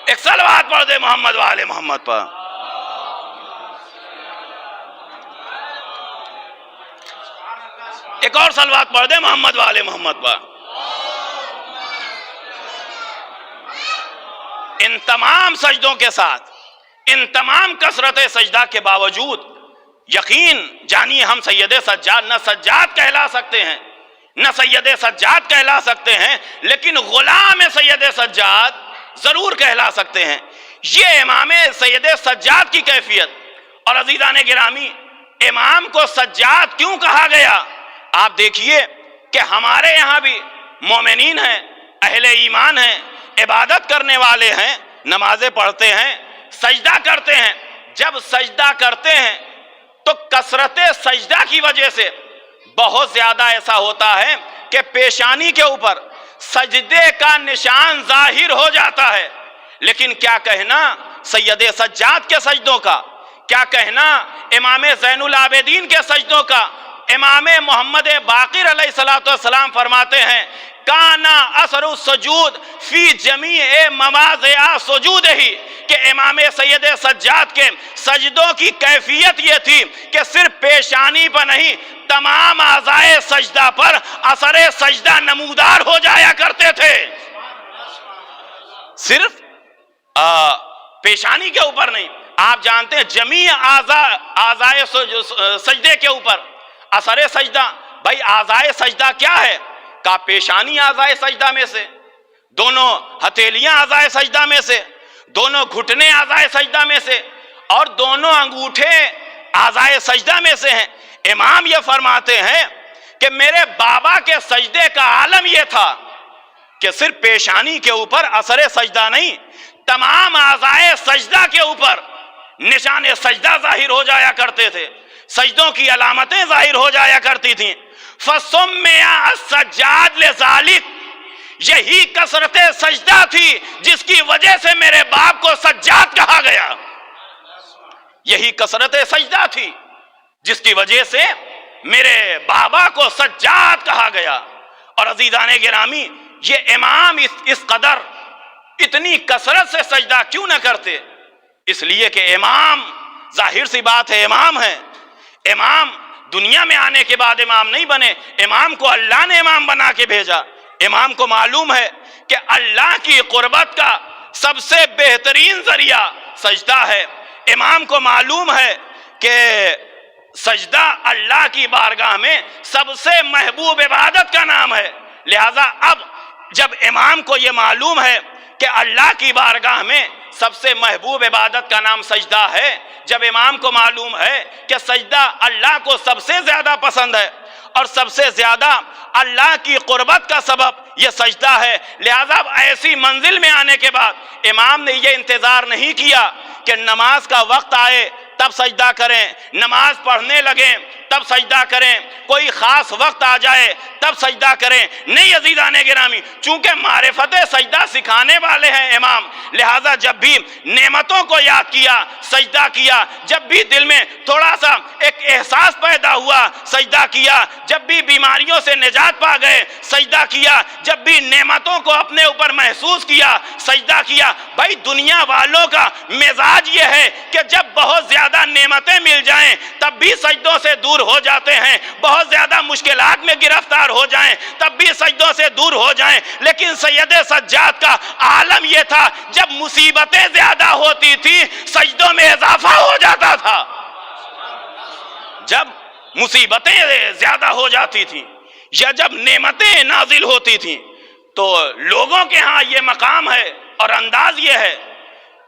ایک صلوات پڑھ دے محمد والے محمد پر۔ ایک اور صلوات پڑھ دے محمد والے محمد پر۔ ان تمام سجدوں کے ساتھ، ان تمام کثرت سجدہ کے باوجود یقین جانیے ہم سید سجاد نہ سجاد کہلا سکتے ہیں، نہ سید سجاد کہلا سکتے ہیں، لیکن غلام سید سجاد ضرور کہلا سکتے ہیں۔ یہ امام سید سجاد کی کیفیت۔ اور عزیزان گرامی، امام کو سجاد کیوں کہا گیا؟ آپ دیکھیے کہ ہمارے یہاں بھی مومنین ہیں، اہل ایمان ہیں، عبادت کرنے والے ہیں، نمازیں پڑھتے ہیں، سجدہ کرتے ہیں۔ جب سجدہ کرتے ہیں تو کثرت سجدہ کی وجہ سے بہت زیادہ ایسا ہوتا ہے کہ پیشانی کے اوپر سجدے کا نشان ظاہر ہو جاتا ہے۔ لیکن کیا کہنا سید سجاد کے سجدوں کا، کیا کہنا امام زین العابدین کے سجدوں کا؟ امام محمد باقر علیہ السلام فرماتے ہیں کانا اثر السجود فی جمیع مواضع سجود ہی، کہ امام سید سجاد کے سجدوں کی کیفیت یہ تھی کہ صرف پیشانی پر نہیں، تمام اعضائے سجدہ پر اثر سجدہ نمودار ہو جایا کرتے تھے۔ صرف پیشانی کے اوپر نہیں، آپ جانتے ہیں جمیع اعضائے سجدے کے اوپر اثر سجدہ۔ بھائی اعضائے سجدہ کیا ہے؟ کا پیشانی اعضائے سجدہ میں سے، دونوں ہتھیلیاں اعضائے سجدہ میں سے، دونوں گھٹنے اعضائے سجدہ میں سے، اور دونوں انگوٹھے اعضائے سجدہ میں سے ہیں۔ امام یہ فرماتے ہیں کہ میرے بابا کے سجدے کا عالم یہ تھا کہ صرف پیشانی کے اوپر اثر سجدہ نہیں، تمام اعضائے سجدہ کے اوپر نشان سجدہ ظاہر ہو جایا کرتے تھے، سجدوں کی علامتیں ظاہر ہو جایا کرتی تھیں۔ فَسُمِّيَ السَّجَّادُ لِذَلِكَ، یہی کثرت سجدہ تھی جس کی وجہ سے میرے باپ کو سجاد کہا گیا۔ یہی کثرت سجدہ تھی جس کی وجہ سے میرے بابا کو سجاد کہا گیا۔ اور عزیزان گرامی، یہ امام اس قدر اتنی کثرت سے سجدہ کیوں نہ کرتے؟ اس لیے کہ امام، ظاہر سی بات ہے امام ہے، امام دنیا میں آنے کے بعد امام نہیں بنے، امام کو اللہ نے امام بنا کے بھیجا۔ امام کو معلوم ہے کہ اللہ کی قربت کا سب سے بہترین ذریعہ سجدہ ہے۔ امام کو معلوم ہے کہ سجدہ اللہ کی بارگاہ میں سب سے محبوب عبادت کا نام ہے، لہذا اب جب امام کو یہ معلوم ہے کہ اللہ کی بارگاہ میں سب سے محبوب عبادت کا نام سجدہ ہے، جب امام کو معلوم ہے کہ سجدہ اللہ کو سب سے زیادہ پسند ہے اور سب سے زیادہ اللہ کی قربت کا سبب یہ سجدہ ہے، لہذا ایسی منزل میں آنے کے بعد امام نے یہ انتظار نہیں کیا کہ نماز کا وقت آئے تب سجدہ کریں، نماز پڑھنے لگیں تب سجدہ کریں، کوئی خاص وقت آ جائے تب سجدہ کریں۔ نہیں عزیزان گرامی، چونکہ معرفت سجدہ سکھانے والے ہیں امام، لہذا جب بھی نعمتوں کو یاد کیا سجدہ کیا، جب بھی دل میں تھوڑا سا ایک احساس پیدا ہوا سجدہ کیا، جب بھی بیماریوں سے نجات پا گئے سجدہ کیا، جب بھی نعمتوں کو اپنے اوپر محسوس کیا سجدہ کیا۔ بھائی دنیا والوں کا مزاج یہ ہے کہ جب بہت زیادہ نعمتیں مل جائیں تب بھی سجدوں سے دور دور ہو جاتے ہیں، بہت زیادہ مشکلات میں گرفتار ہو جائیں تب بھی سجدوں سے دور ہو جائیں، لیکن سید سجاد کا عالم یہ تھا جب مصیبتیں زیادہ ہوتی تھی سجدوں میں اضافہ ہو جاتا تھا۔ جب مصیبتیں زیادہ ہو جاتی تھیں یا جب نعمتیں نازل ہوتی تھیں تو لوگوں کے ہاں یہ مقام ہے اور انداز یہ ہے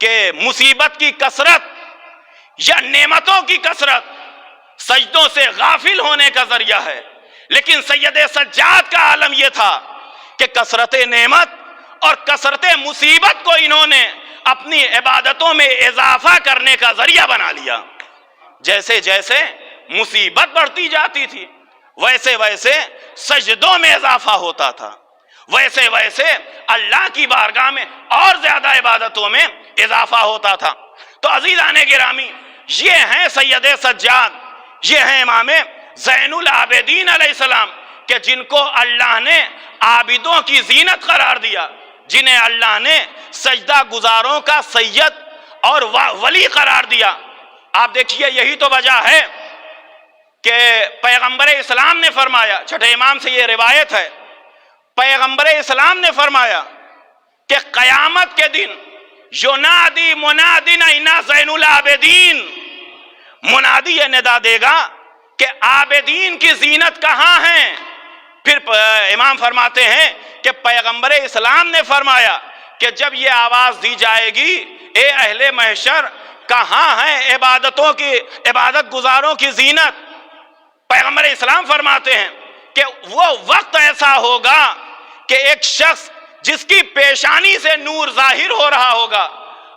کہ مصیبت کی کثرت یا نعمتوں کی کثرت سجدوں سے غافل ہونے کا ذریعہ ہے، لیکن سید سجاد کا عالم یہ تھا کہ کثرت نعمت اور کثرت مصیبت کو انہوں نے اپنی عبادتوں میں اضافہ کرنے کا ذریعہ بنا لیا۔ جیسے جیسے مصیبت بڑھتی جاتی تھی ویسے ویسے سجدوں میں اضافہ ہوتا تھا، ویسے ویسے اللہ کی بارگاہ میں اور زیادہ عبادتوں میں اضافہ ہوتا تھا۔ تو عزیزان گرامی، یہ ہیں سید سجاد، یہ ہیں امام زین العابدین علیہ السلام کہ جن کو اللہ نے عابدوں کی زینت قرار دیا، جنہیں اللہ نے سجدہ گزاروں کا سید اور ولی قرار دیا۔ آپ دیکھیے یہی تو وجہ ہے کہ پیغمبر اسلام نے فرمایا، چھٹے امام سے یہ روایت ہے، پیغمبر اسلام نے فرمایا کہ قیامت کے دن ینادی منادن اینا زین العابدین، منادی یہ ندا دے گا کہ عابدین کی زینت کہاں ہیں؟ پھر امام فرماتے ہیں کہ پیغمبر اسلام نے فرمایا کہ جب یہ آواز دی جائے گی اے اہل محشر کہاں ہیں عبادت گزاروں کی زینت، پیغمبر اسلام فرماتے ہیں کہ وہ وقت ایسا ہوگا کہ ایک شخص جس کی پیشانی سے نور ظاہر ہو رہا ہوگا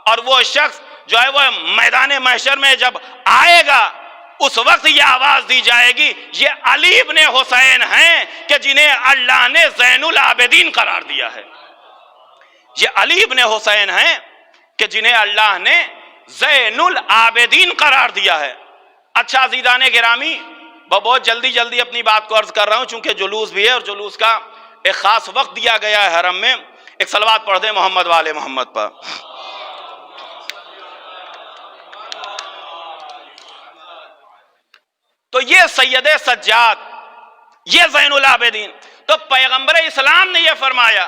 اور وہ شخص جو ہے وہ میدان محشر میں جب آئے گا اس وقت یہ آواز دی جائے گی یہ علی ابن حسین ہیں کہ جنہیں اللہ نے زین العابدین قرار دیا ہے، یہ علی ابن حسین ہیں کہ جنہیں اللہ نے زین العابدین قرار دیا ہے۔ اچھا عزیزان گرامی، بہت جلدی اپنی بات کو عرض کر رہا ہوں چونکہ جلوس بھی ہے اور جلوس کا ایک خاص وقت دیا گیا ہے حرم میں۔ ایک صلوات پڑھ دیں محمد والے محمد پر۔ تو یہ سید سجاد، یہ زین العابدین، تو پیغمبر اسلام نے یہ فرمایا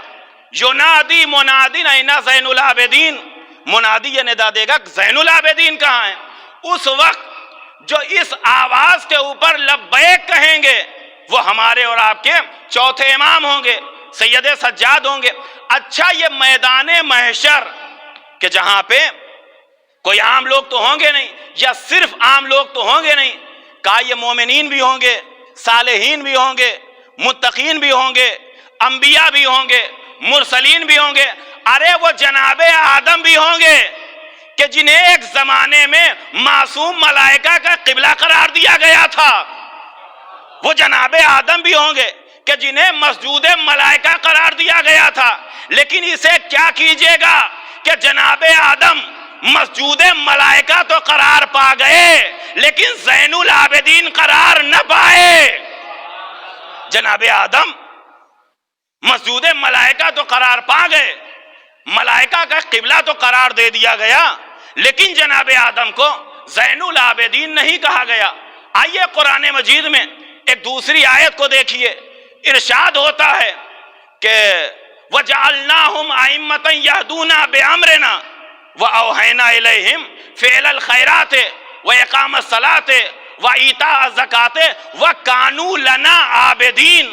ینادی منادن اینا زین العابدین، منادی یہ ندا دے گا زین العابدین کہاں ہیں؟ اس وقت جو اس آواز کے اوپر لبیک کہیں گے وہ ہمارے اور آپ کے چوتھے امام ہوں گے، سید سجاد ہوں گے۔ اچھا یہ میدان محشر کہ جہاں پہ کوئی عام لوگ تو ہوں گے نہیں یا صرف عام لوگ تو ہوں گے نہیں، کہا یہ مومنین بھی ہوں گے، صالحین بھی ہوں گے، متقین بھی ہوں گے، انبیاء بھی ہوں گے، مرسلین بھی ہوں گے، ارے وہ جناب آدم بھی ہوں گے کہ جنہیں ایک زمانے میں معصوم ملائکہ کا قبلہ قرار دیا گیا تھا، وہ جناب آدم بھی ہوں گے کہ جنہیں مسجود ملائکہ قرار دیا گیا تھا، لیکن اسے کیا کیجئے گا کہ جناب آدم مسجود ملائکہ تو قرار پا گئے لیکن زین العابدین قرار نہ پائے۔ جناب آدم مسجود ملائکہ تو قرار پا گئے، ملائکہ کا قبلہ تو قرار دے دیا گیا، لیکن جناب آدم کو زین العابدین نہیں کہا گیا۔ آئیے قرآن مجید میں ایک دوسری آیت کو دیکھیے، ارشاد ہوتا ہے کہ وَجَعَلْنَاهُمْ أَئِمَّةً يَهْدُونَ بِأَمْرِنَا وَأَوْحَيْنَا إِلَيْهِمْ فِعْلَ الْخَيْرَاتِ وَإِقَامَ الصَّلَاةِ وَإِيتَاءَ الزَّكَاةِ وَكَانُوا لَنَا عَابِدِينَ۔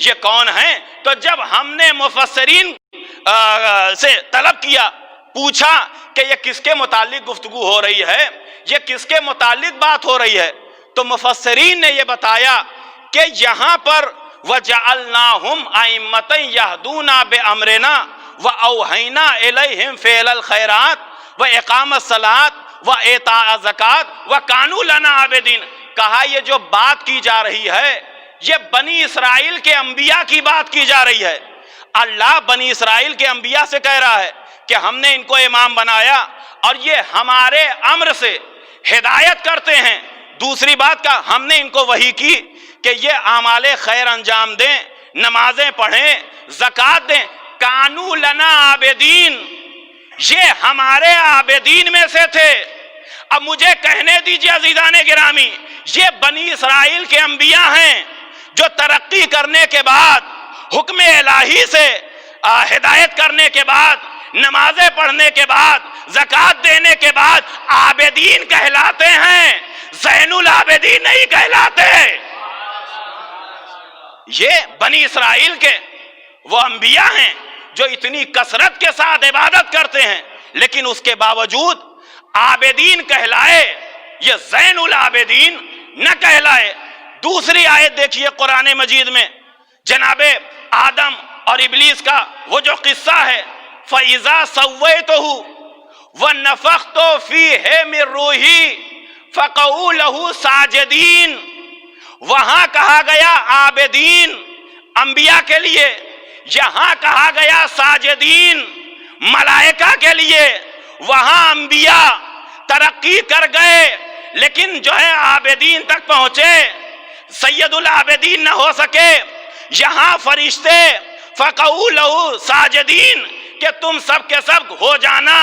یہ کون ہیں؟ تو جب ہم نے مفسرین سے طلب کیا، پوچھا کہ یہ کس کے متعلق گفتگو ہو رہی ہے، یہ کس کے متعلق بات ہو رہی ہے، تو مفسرین نے یہ بتایا کہ یہاں پر وَجَعَلْنَاهُمْ أَئِمَّةً يَهْدُونَ بِأَمْرِنَا وَأَوْحَيْنَا إِلَيْهِمْ فِعْلَ الْخَيْرَاتِ وَإِقَامَ الصَّلَاةِ وَإِيتَاءَ الزَّكَاةِ وَكَانُوا لَنَا عَابِدِينَ۔ کہا یہ جو بات کی جا رہی ہے یہ بنی اسرائیل کے انبیاء کی بات کی جا رہی ہے۔ اللہ بنی اسرائیل کے انبیاء سے کہہ رہا ہے کہ ہم نے ان کو امام بنایا اور یہ ہمارے امر سے ہدایت کرتے ہیں۔ دوسری بات کا ہم نے ان کو وحی کی کہ یہ اعمال خیر انجام دیں، نمازیں پڑھیں، زکوٰۃ دیں، کانو لنا عابدین، یہ ہمارے عابدین میں سے تھے۔ اب مجھے کہنے دیجیے عزیزان گرامی، یہ بنی اسرائیل کے انبیاء ہیں جو ترقی کرنے کے بعد، حکم الہی سے ہدایت کرنے کے بعد، نمازیں پڑھنے کے بعد، زکوٰۃ دینے کے بعد عابدین کہلاتے ہیں، زین العابدین نہیں کہلاتے۔ یہ بنی اسرائیل کے وہ انبیاء ہیں جو اتنی کثرت کے ساتھ عبادت کرتے ہیں لیکن اس کے باوجود عابدین کہلائے، یہ زین العابدین نہ کہلائے۔ دوسری آیت دیکھیے قرآن مجید میں، جناب آدم اور ابلیس کا وہ جو قصہ ہے، فَإِذَا سَوَّيْتُهُ وَنَفَخْتُ فِيهِ مِن رُوحِي فَقَعُوا لَهُ سَاجِدِينَ۔ وہاں کہا گیا عابدین انبیاء کے لیے، یہاں کہا گیا ساجدین ملائکہ کے لیے۔ وہاں انبیاء ترقی کر گئے لیکن جو ہے عابدین تک پہنچے، سید العابدین نہ ہو سکے۔ یہاں فرشتے فَقَعُوا لَهُ سَاجِدِينَ کہ تم سب کے سب ہو جانا،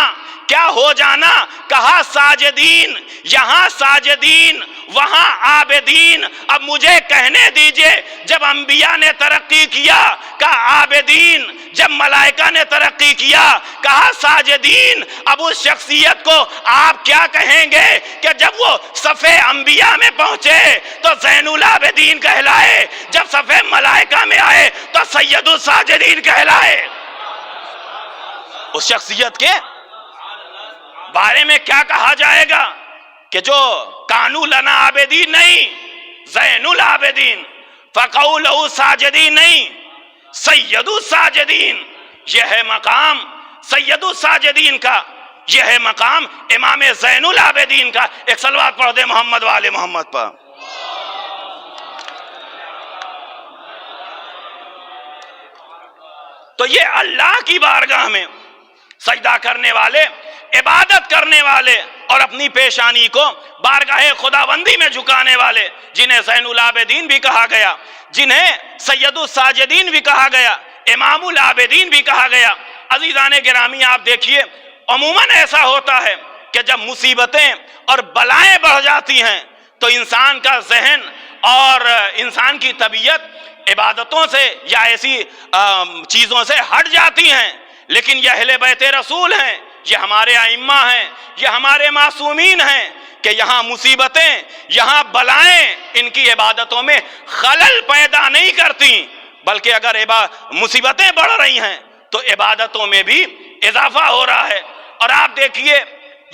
کیا ہو جانا؟ کہا ساجدین، یہاں ساجدین وہاں عابدین۔ اب مجھے کہنے دیجئے، جب انبیاء نے ترقی کیا کہا عابدین، جب ملائکہ نے ترقی کیا کہا ساجدین، اب اس شخصیت کو آپ کیا کہیں گے کہ جب وہ صفِ انبیاء میں پہنچے تو زین العابدین کہلائے، جب صفِ ملائکہ میں آئے تو سید الساجدین کہلائے؟ اس شخصیت کے بارے میں کیا کہا جائے گا کہ جو کانو لنا عابدین نہیں، زین العابدین، فقعوا لہو ساجدین نہیں، سید الساجدین۔ یہ ہے مقام سید الساجدین کا، یہ ہے مقام امام زین العابدین کا۔ ایک صلوات پڑھ دے محمد والے محمد پر۔ تو یہ اللہ کی بارگاہ میں سجدہ کرنے والے، عبادت کرنے والے اور اپنی پیشانی کو بارگاہ خداوندی میں جھکانے والے، جنہیں زین العابدین بھی کہا گیا، جنہیں سید الساجدین بھی کہا گیا، امام العابدین بھی کہا گیا۔ عزیزان گرامی، آپ دیکھیے عموماً ایسا ہوتا ہے کہ جب مصیبتیں اور بلائیں بڑھ جاتی ہیں تو انسان کا ذہن اور انسان کی طبیعت عبادتوں سے یا ایسی چیزوں سے ہٹ جاتی ہیں، لیکن یہ اہل بیت رسول ہیں، یہ ہمارے ائمہ ہیں، یہ ہمارے معصومین ہیں کہ یہاں مصیبتیں، یہاں بلائیں ان کی عبادتوں میں خلل پیدا نہیں کرتی، بلکہ اگر مصیبتیں بڑھ رہی ہیں تو عبادتوں میں بھی اضافہ ہو رہا ہے۔ اور آپ دیکھیے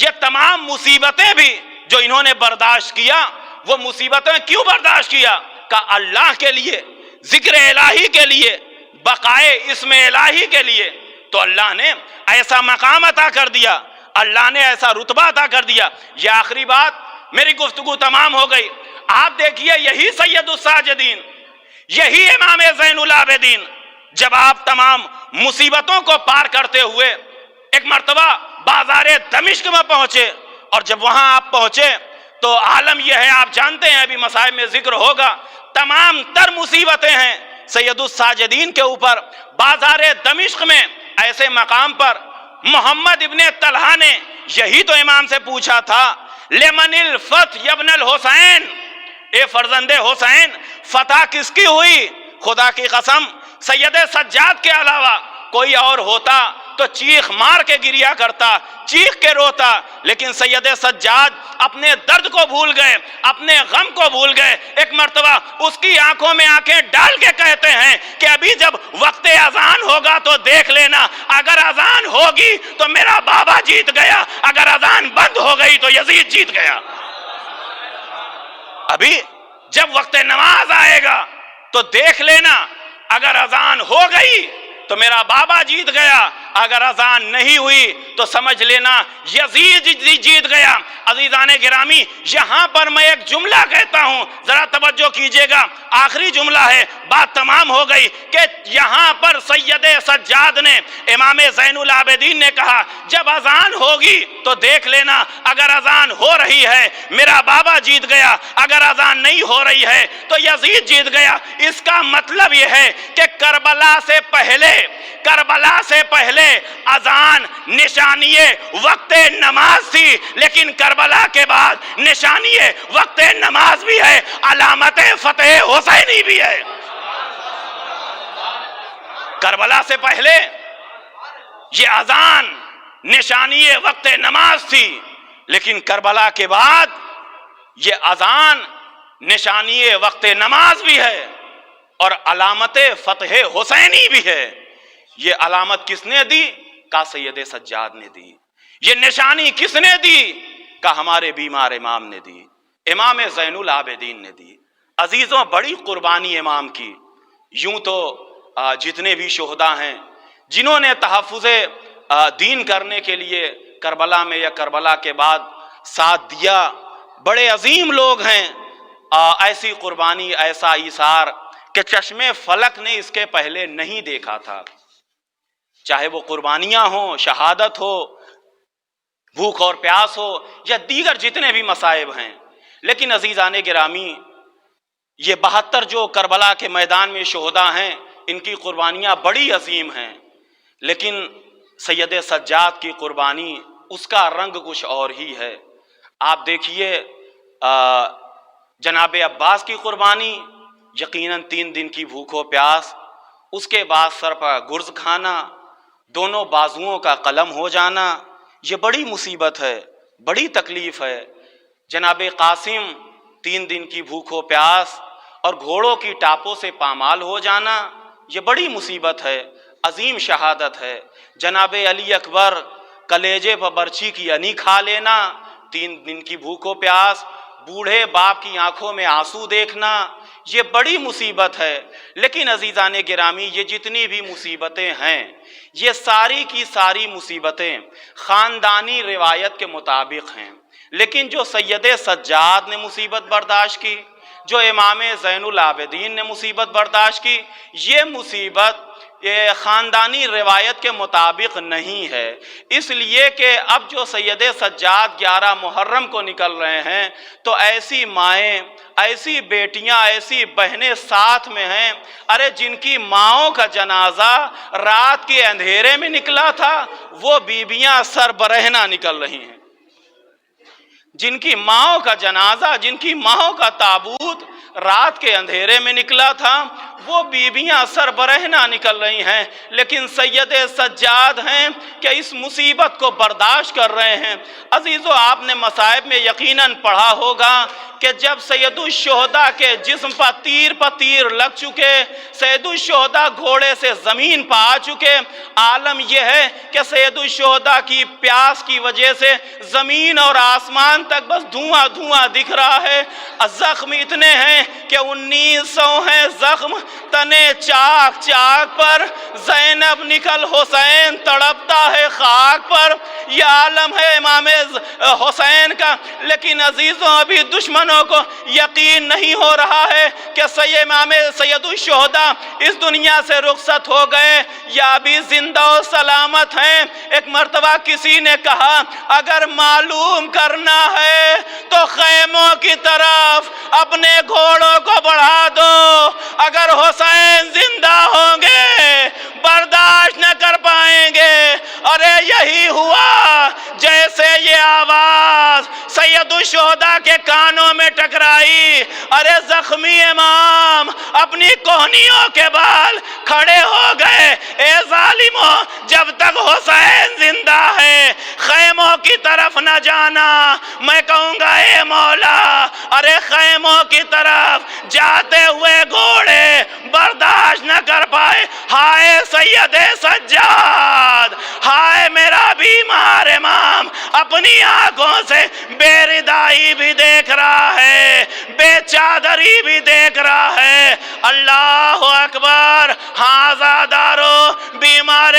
یہ تمام مصیبتیں بھی جو انہوں نے برداشت کیا، وہ مصیبتیں کیوں برداشت کیا؟ کہ اللہ کے لیے، ذکر الہی کے لیے، بقائے اسم الہی کے لیے۔ تو اللہ نے ایسا مقام عطا کر دیا، اللہ نے ایسا رتبہ عطا کر دیا۔ یہ آخری بات، میری گفتگو تمام ہو گئی۔ آپ دیکھیے یہی سید الساجدین، یہی امام زین العابدین، جب آپ تمام مصیبتوں کو پار کرتے ہوئے ایک مرتبہ بازار دمشق میں پہنچے، اور جب وہاں آپ پہنچے تو عالم یہ ہے، آپ جانتے ہیں ابھی مصائب میں ذکر ہوگا، تمام تر مصیبتیں ہیں سید الساجدین کے اوپر۔ بازار دمشق میں ایسے مقام پر محمد ابن طلحہ نے یہی تو امام سے پوچھا تھا، لمن الفتح ابن الحسین، اے فرزند حسین فتح کس کی ہوئی؟ خدا کی قسم سید سجاد کے علاوہ کوئی اور ہوتا تو چیخ مار کے گریا کرتا، چیخ کے روتا، لیکن سید سجاد اپنے درد کو بھول گئے، اپنے غم کو بھول گئے۔ ایک مرتبہ اس کی آنکھوں میں آنکھیں ڈال کے کہتے ہیں کہ ابھی جب وقت اذان ہوگا تو دیکھ لینا، اگر اذان ہوگی تو میرا بابا جیت گیا، اگر اذان بند ہو گئی تو یزید جیت گیا۔ ابھی جب وقت نماز آئے گا تو دیکھ لینا، اگر اذان ہو گئی تو میرا بابا جیت گیا، اگر اذان نہیں ہوئی تو سمجھ لینا یزید جیت گیا۔ عزیزان گرامی، یہاں پر میں ایک جملہ کہتا ہوں، ذرا توجہ کیجئے گا، آخری جملہ ہے، بات تمام ہو گئی، کہ یہاں پر سید سجاد نے، امام زین العابدین نے کہا جب اذان ہوگی تو دیکھ لینا، اگر اذان ہو رہی ہے میرا بابا جیت گیا، اگر اذان نہیں ہو رہی ہے تو یزید جیت گیا۔ اس کا مطلب یہ ہے کہ کربلا سے پہلے پہلے اذان نشانی وقت نماز تھی، لیکن کربلا کے بعد نشانی وقت نماز بھی ہے، علامت فتح حسینی بھی ہے۔ کربلا سے پہلے یہ اذان نشانی وقت نماز تھی، لیکن کربلا کے بعد یہ اذان نشانی وقت نماز بھی ہے اور علامت فتح حسینی بھی ہے۔ یہ علامت کس نے دی؟ کا سید سجاد نے دی۔ یہ نشانی کس نے دی؟ کا ہمارے بیمار امام نے دی، امام زین العابدین نے دی۔ عزیزوں، بڑی قربانی امام کی۔ یوں تو جتنے بھی شہداء ہیں جنہوں نے تحفظ دین کرنے کے لیے کربلا میں یا کربلا کے بعد ساتھ دیا، بڑے عظیم لوگ ہیں۔ ایسی قربانی، ایسا ایثار کہ چشم فلک نے اس کے پہلے نہیں دیکھا تھا، چاہے وہ قربانیاں ہوں، شہادت ہو، بھوک اور پیاس ہو، یا دیگر جتنے بھی مصائب ہیں۔ لیکن عزیزان گرامی، یہ 72 جو کربلا کے میدان میں شہداء ہیں، ان کی قربانیاں بڑی عظیم ہیں، لیکن سید سجاد کی قربانی، اس کا رنگ کچھ اور ہی ہے۔ آپ دیکھیے جناب عباس کی قربانی، یقیناً 3 دن کی بھوک و پیاس، اس کے بعد سر پر گرز کھانا، دونوں بازوؤں کا قلم ہو جانا، یہ بڑی مصیبت ہے، بڑی تکلیف ہے۔ جناب قاسم 3 دن کی بھوک و پیاس اور گھوڑوں کی ٹاپوں سے پامال ہو جانا، یہ بڑی مصیبت ہے، عظیم شہادت ہے۔ جناب علی اکبر کلیجے پر برچھی کی انی کھا لینا، 3 دن کی بھوک و پیاس، بوڑھے باپ کی آنکھوں میں آنسو دیکھنا، یہ بڑی مصیبت ہے۔ لیکن عزیزان گرامی، یہ جتنی بھی مصیبتیں ہیں، یہ ساری کی ساری مصیبتیں خاندانی روایت کے مطابق ہیں، لیکن جو سید سجاد نے مصیبت برداشت کی، جو امام زین العابدین نے مصیبت برداشت کی، یہ مصیبت خاندانی روایت کے مطابق نہیں ہے۔ اس لیے کہ اب جو سید سجاد 11 محرم کو نکل رہے ہیں، تو ایسی مائیں، ایسی بیٹیاں، ایسی بہنیں ساتھ میں ہیں، ارے جن کی ماؤں کا جنازہ رات کے اندھیرے میں نکلا تھا، وہ بیبیاں سر برہنہ نکل رہی ہیں۔ جن کی ماؤں کا جنازہ، جن کی ماؤں کا تابوت رات کے اندھیرے میں نکلا تھا، وہ بیبیاں سر برہنہ نکل رہی ہیں، لیکن سید سجاد ہیں کہ اس مصیبت کو برداشت کر رہے ہیں۔ عزیزو، آپ نے مصائب میں یقیناً پڑھا ہوگا کہ جب سید الشہداء کے جسم پر تیر لگ چکے، سید الشہداء گھوڑے سے زمین پہ آ چکے، عالم یہ ہے کہ سید الشہداء کی پیاس کی وجہ سے زمین اور آسمان تک بس دھواں دھواں دکھ رہا ہے۔ زخم اتنے ہیں کہ 1900 ہیں زخم، تنے چاک چاک پر، زینب نکل حسین تڑپتا ہے خاک پر، یہ عالم ہے امام حسین کا۔ لیکن عزیزوں، ابھی دشمنوں کو یقین نہیں ہو رہا ہے کہ امام سید الشہداء اس دنیا سے رخصت ہو گئے یا ابھی زندہ و سلامت ہیں۔ ایک مرتبہ کسی نے کہا، اگر معلوم کرنا ہے تو خیموں کی طرف اپنے گھوڑوں کو بڑھا دو، اگر حسین زندہ ہوں گے برداشت نہ کر پائیں گے۔ ارے یہی ہوا، جیسے یہ آواز سید الشہداء کے کانوں میں ٹکرائی، ارے زخمی امام اپنی کوہنیوں کے بال کھڑے ہو گئے۔ اے ظالموں، جب تک حسین زندہ ہے خیموں کی طرف نہ جانا۔ میں کہوں گا، اے مولا، ارے خیموں کی طرف جاتے ہوئے گھوڑے برداشت نہ کر پائے۔ ہائے سید سجاد، ہائے میرا بیمار امام، اپنی آنکھوں سے بے ردائی بھی دیکھ رہا ہے، بے چادری بھی دیکھ رہا ہے۔ اللہ اکبر، ہاذا دارو، بیمار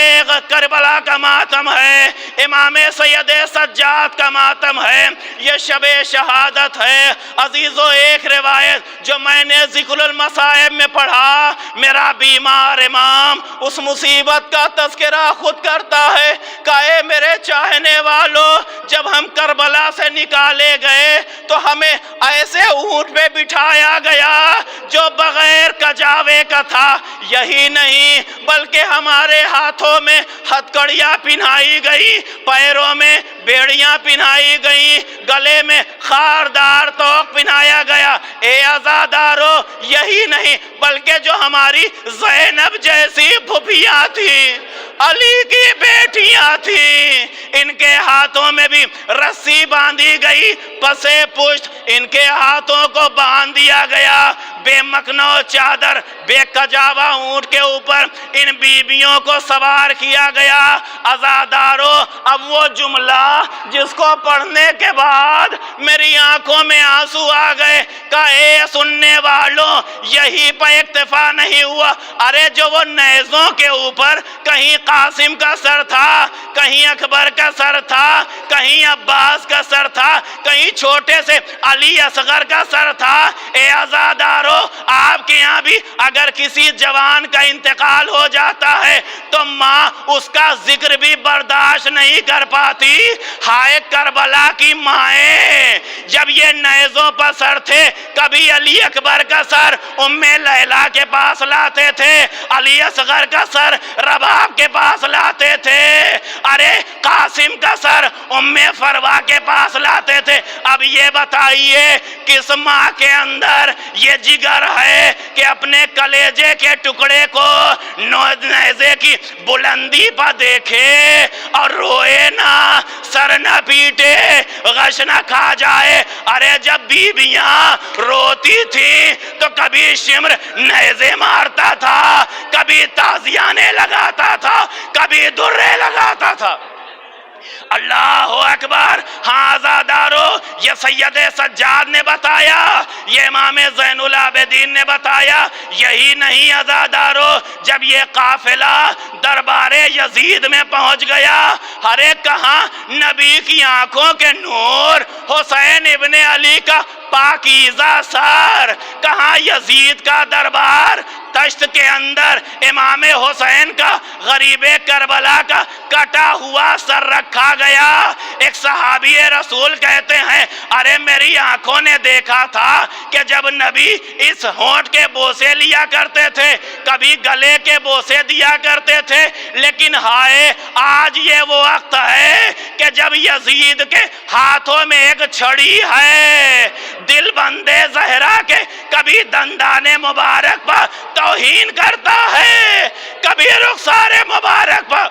کربلا کا ماتم ہے، امام سید سجاد کا ماتم ہے، یہ شب شہادت ہے۔ عزیزو، ایک روایت جو میں نے ذکر المصائب میں پڑھا، میرا بیمار امام اس مصیبت کا تذکرہ خود کرتا ہے کہ اے میرے چاہنے والوں، والوں جب ہم کربلا سے نکالے گئے تو ہمیں ایسے اونٹ پہ بٹھایا گیا جو بغیر کجاوے کا تھا، یہی نہیں بلکہ ہمارے ہاتھوں میں ہتھکڑیاں پہنائی گئی، پیروں میں بیڑیاں پہنائی گئی، گلے میں خاردار توق پہنایا گیا۔ اے عزادارو، یہی نہیں بلکہ جو ہماری زینب جیسی پھوپھیاں تھیں، علی کی بیٹیاں تھیں، ان کے ہاتھوں میں بھی رسی باندھی گئی، پسے پشت ان کے ہاتھوں کو باندھ دیا گیا، بے مکنو چادر بے کجاوا اونٹ کے اوپر ان بیبیوں کو سوار کیا گیا۔ عزادارو، اب وہ جملہ جس کو پڑھنے کے بعد میری آنکھوں میں آنسو آ گئے کہ اے سننے والوں، یہی پہ اکتفا نہیں ہوا، ارے جو وہ نیزوں کے اوپر کہیں قاسم کا سر تھا، کہیں اکبر کا سر تھا، کہیں عباس کا سر تھا، کہیں چھوٹے سے علی اصغر کا سر تھا۔ اے عزادارو، آپ کے یہاں بھی اگر کسی جوان کا انتقال ہو جاتا ہے تو ماں اس کا ذکر بھی برداشت نہیں کر پاتی۔ ہائے کربلا کی مائیں، جب یہ نیزوں پر سر تھے، کبھی علی اکبر کا سر ام لیلا کے پاس لاتے تھے، علی اصغر کا سر رباب کے پاس لاتے تھے، ارے قاسم کا سر ام فروا کے پاس لاتے تھے۔ اب یہ بتائیے کس ماں کے اندر یہ جگر ہے کہ اپنے کلیجے کے ٹکڑے کو نیزے کی بلندی پر دیکھے اور روئے نہ، سر نہ پیٹے، غش نہ کھا جائے۔ ارے جب بیویاں روتی تھی تو کبھی شمر نیزے مارتا تھا، کبھی تازیانے لگاتا تھا، کبھی درے لگاتا تھا۔ اللہ اکبر۔ ہاں عزادارو، یہ سید سجاد نے بتایا، یہ امام زین العابدین نے بتایا۔ یہی نہیں عزادارو، جب یہ قافلہ دربار یزید میں پہنچ گیا، ہر ایک کہاں نبی کی آنکھوں کے نور، حسین ابن علی کا پاکیزہ سر، کہاں یزید کا دربار، تشت کے اندر امام حسین کا غریب کربلا کا کٹا ہوا سر رکھا گیا۔ ایک صحابی رسول کہتے ہیں، ارے میری آنکھوں نے دیکھا تھا کہ جب نبی اس ہونٹ کے بوسے لیا کرتے تھے، کبھی گلے کے بوسے دیا کرتے تھے، لیکن ہائے آج یہ وہ وقت ہے کہ جب یزید کے ہاتھوں میں ایک چھڑی ہے، دل بندے زہرا کے کبھی دندان مبارک پر توہین کرتا ہے، کبھی رخسار مبارک پر۔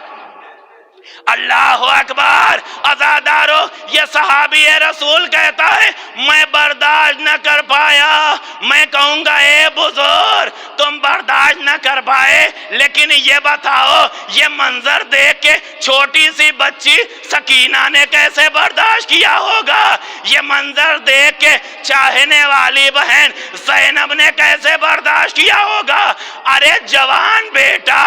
اللہ اکبر۔ عزادارو، یہ صحابی رسول کہتا ہے، میں برداشت نہ کر پایا۔ میں کہوں گا اے بزرگ، تم برداشت نہ کر پائے، لیکن یہ بتاؤ یہ منظر دیکھ کے چھوٹی سی بچی سکینہ نے کیسے برداشت کیا ہوگا؟ یہ منظر دیکھ کے چاہنے والی بہن زینب نے کیسے برداشت کیا ہوگا؟ ارے جوان بیٹا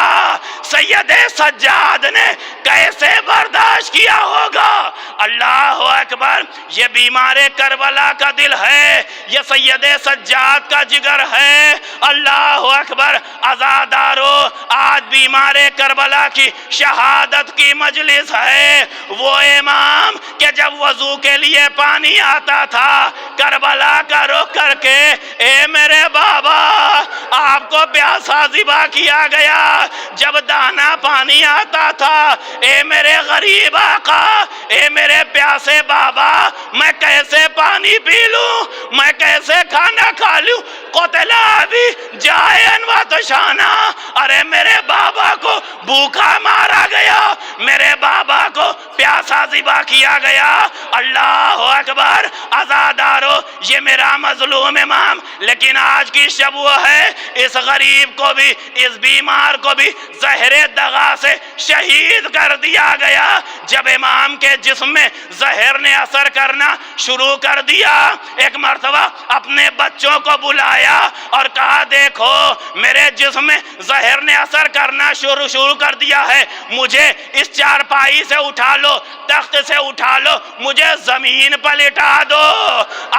سید سجاد نے کیسے برداشت کیا ہوگا؟ اللہ اکبر۔ یہ بیمار کربلا کا دل ہے، یہ سید سجاد کا جگر ہے۔ اللہ اکبر۔ عزادارو، آج بیمار کربلا کی شہادت کی مجلس ہے۔ وہ امام کہ جب وضو کے لیے پانی آتا تھا، کربلا کا رخ کر کے، اے میرے بابا آپ کو پیاسا ذبح کیا گیا۔ جب دانا پانی آتا تھا، اے میرے غریب آقا، اے میرے پیاسے بابا، میں کیسے پانی پی لوں، میں کیسے کھانا کھا لوں؟ قتلا ابی جائن و تشانا۔ ارے میرے بابا کو بھوکا مارا گیا، میرے بابا کو پیاسا ذبح کیا گیا۔ اللہ اکبر۔ عزادارو، یہ میرا مظلوم امام، لیکن آج کی شب وہ ہے، اس غریب کو بھی، اس بیمار کو بھی زہر دغا سے شہید کر دیا گیا۔ جب امام کے جسم میں زہر نے اثر کرنا شروع کر دیا، ایک مرتبہ اپنے بچوں کو بلایا اور کہا دیکھو میرے جسم میں زہر نے اثر کرنا شروع کر دیا ہے، مجھے اس چارپائی سے اٹھا لو، تخت سے اٹھا لو، مجھے زمین پر لٹا دو۔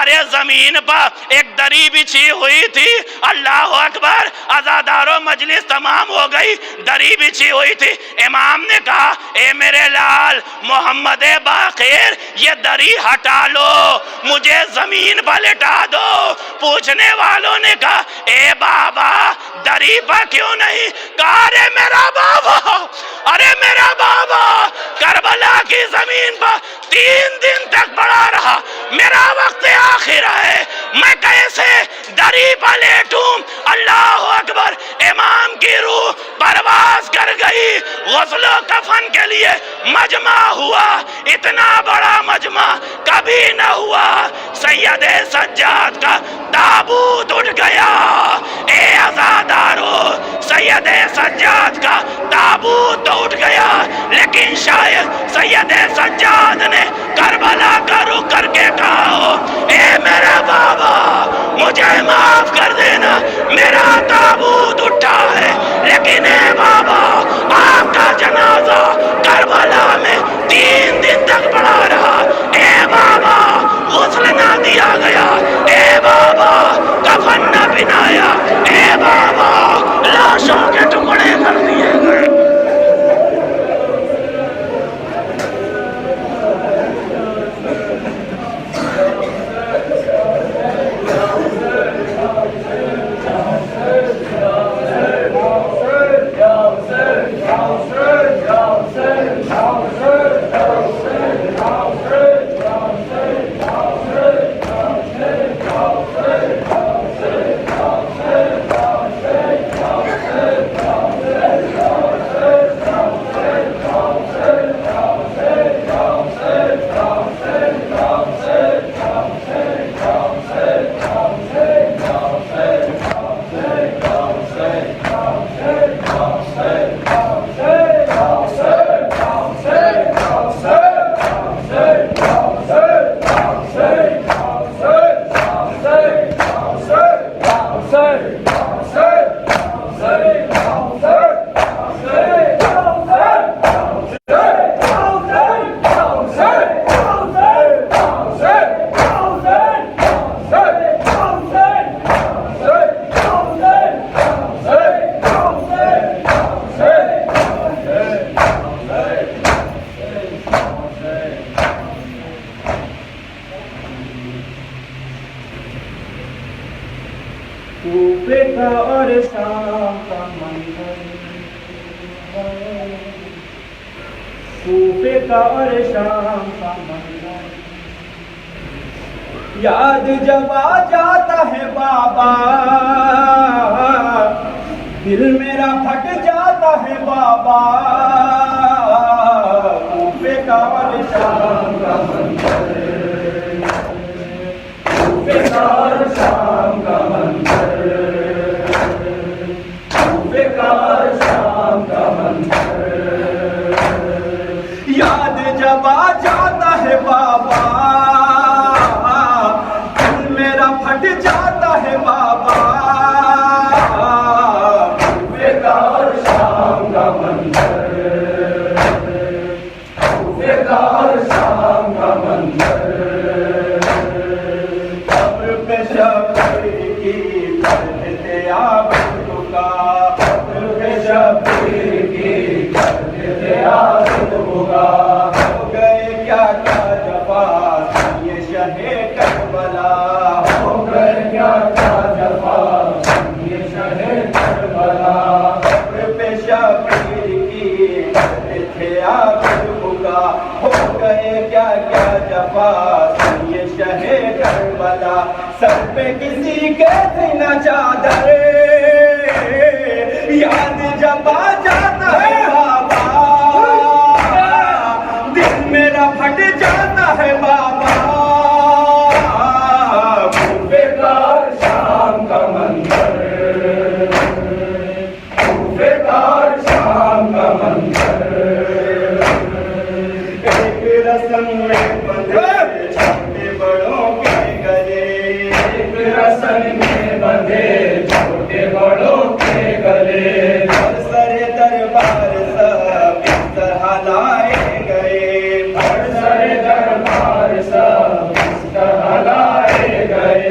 ارے زمین پر ایک دری بچھی ہوئی تھی۔ اللہ اکبر۔ عزادارو، مجلس تمام ہو گئی، دری بچھی ہوئی تھی۔ امام نے کہا اے میرے لال بلال محمد باقر یہ دری ہٹا لو، مجھے زمین پر لٹا دو۔ پوچھنے والوں نے کہا اے بابا دری پر کیوں نہیں؟ کہا ارے میرا بابا، ارے میرا بابا کربلا کی زمین پر 3 دن تک پڑا رہا، میرا وقت آخر ہے، میں کیسے دری پر لیٹوں؟ اللہ اکبر، امام کی روح پرواز کر گئی، غسل و کفن کے لیے مجمع ہوا، اتنا بڑا مجمع کبھی نہ ہوا۔ سید سجاد کا تابوت اٹھ گیا، اے عزادارو سید سجاد کا تابوت تو اٹھ گیا، لیکن شاید سید سجاد نے کربلا کا رخ کر کے کہا اے میرا بابا مجھے معاف کر دینا، میرا تابوت اٹھا ہے لیکن اے بابا آپ کا جنازہ کربلا میں 3 دن تک پڑا رہا، اے بابا غسل نہ دیا گیا، اے بابا کفن نہ پہنایا، اے بابا لاشوں کے ٹکڑے کر دیے گئے۔ کوفے کا اور شام کا منظر، کوفے کا اور شام کا منظر، یاد جب آ جاتا ہے بابا دل میرا پھٹ جاتا ہے بابا، کوفے کا اور شام کا منظر، کوفے کا اور شام کا منظر، کوفے کا اور شام کا منظر، یاد جب آ جاتا ہے بابا دل میرا پھٹ جاتا ہے بابا، کوفے کا اور شام کا منظر، کوفے کا اور شام کا منظر، قبر پہ شبیر کی کرتے عابد کا، قبر پہ شبیر کی کرتے عابد کا، ہو گئے کیا کیا جفا یہ شہ کربلا، ہو گئے کیا کیا جفا یہ شہ کربلا، قبر پہ شبیر کی کرتے عابد کا، ہو گئے کیا کیا جفا یہ شہ کربلا، سر پہ کسی کے تھی نہ چادر، یاد جب آ جاتا ہے بابا دل میرا پھٹ جاتا ہے بابا، کوفے کا اور شام کا منظر، کوفے کا اور شام کا منظر، ایک رسم میں بندھے چھوٹے بڑوں کے گلے، ایک رسم میں بندھے چھوٹے بڑوں کے گلے، ہر سر دربار سب اس طرح لائے گئے، ہر سر دربار سب اس طرح لائے گئے،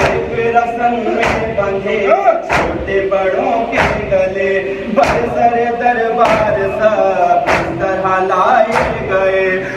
ایک رسم میں بندھے چھوٹے بڑوں کے گلے، ہر سر دربار سب اس طرح لائے گئے،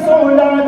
16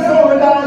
16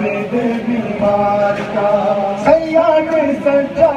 عابد بیمار کا سیاد سجاد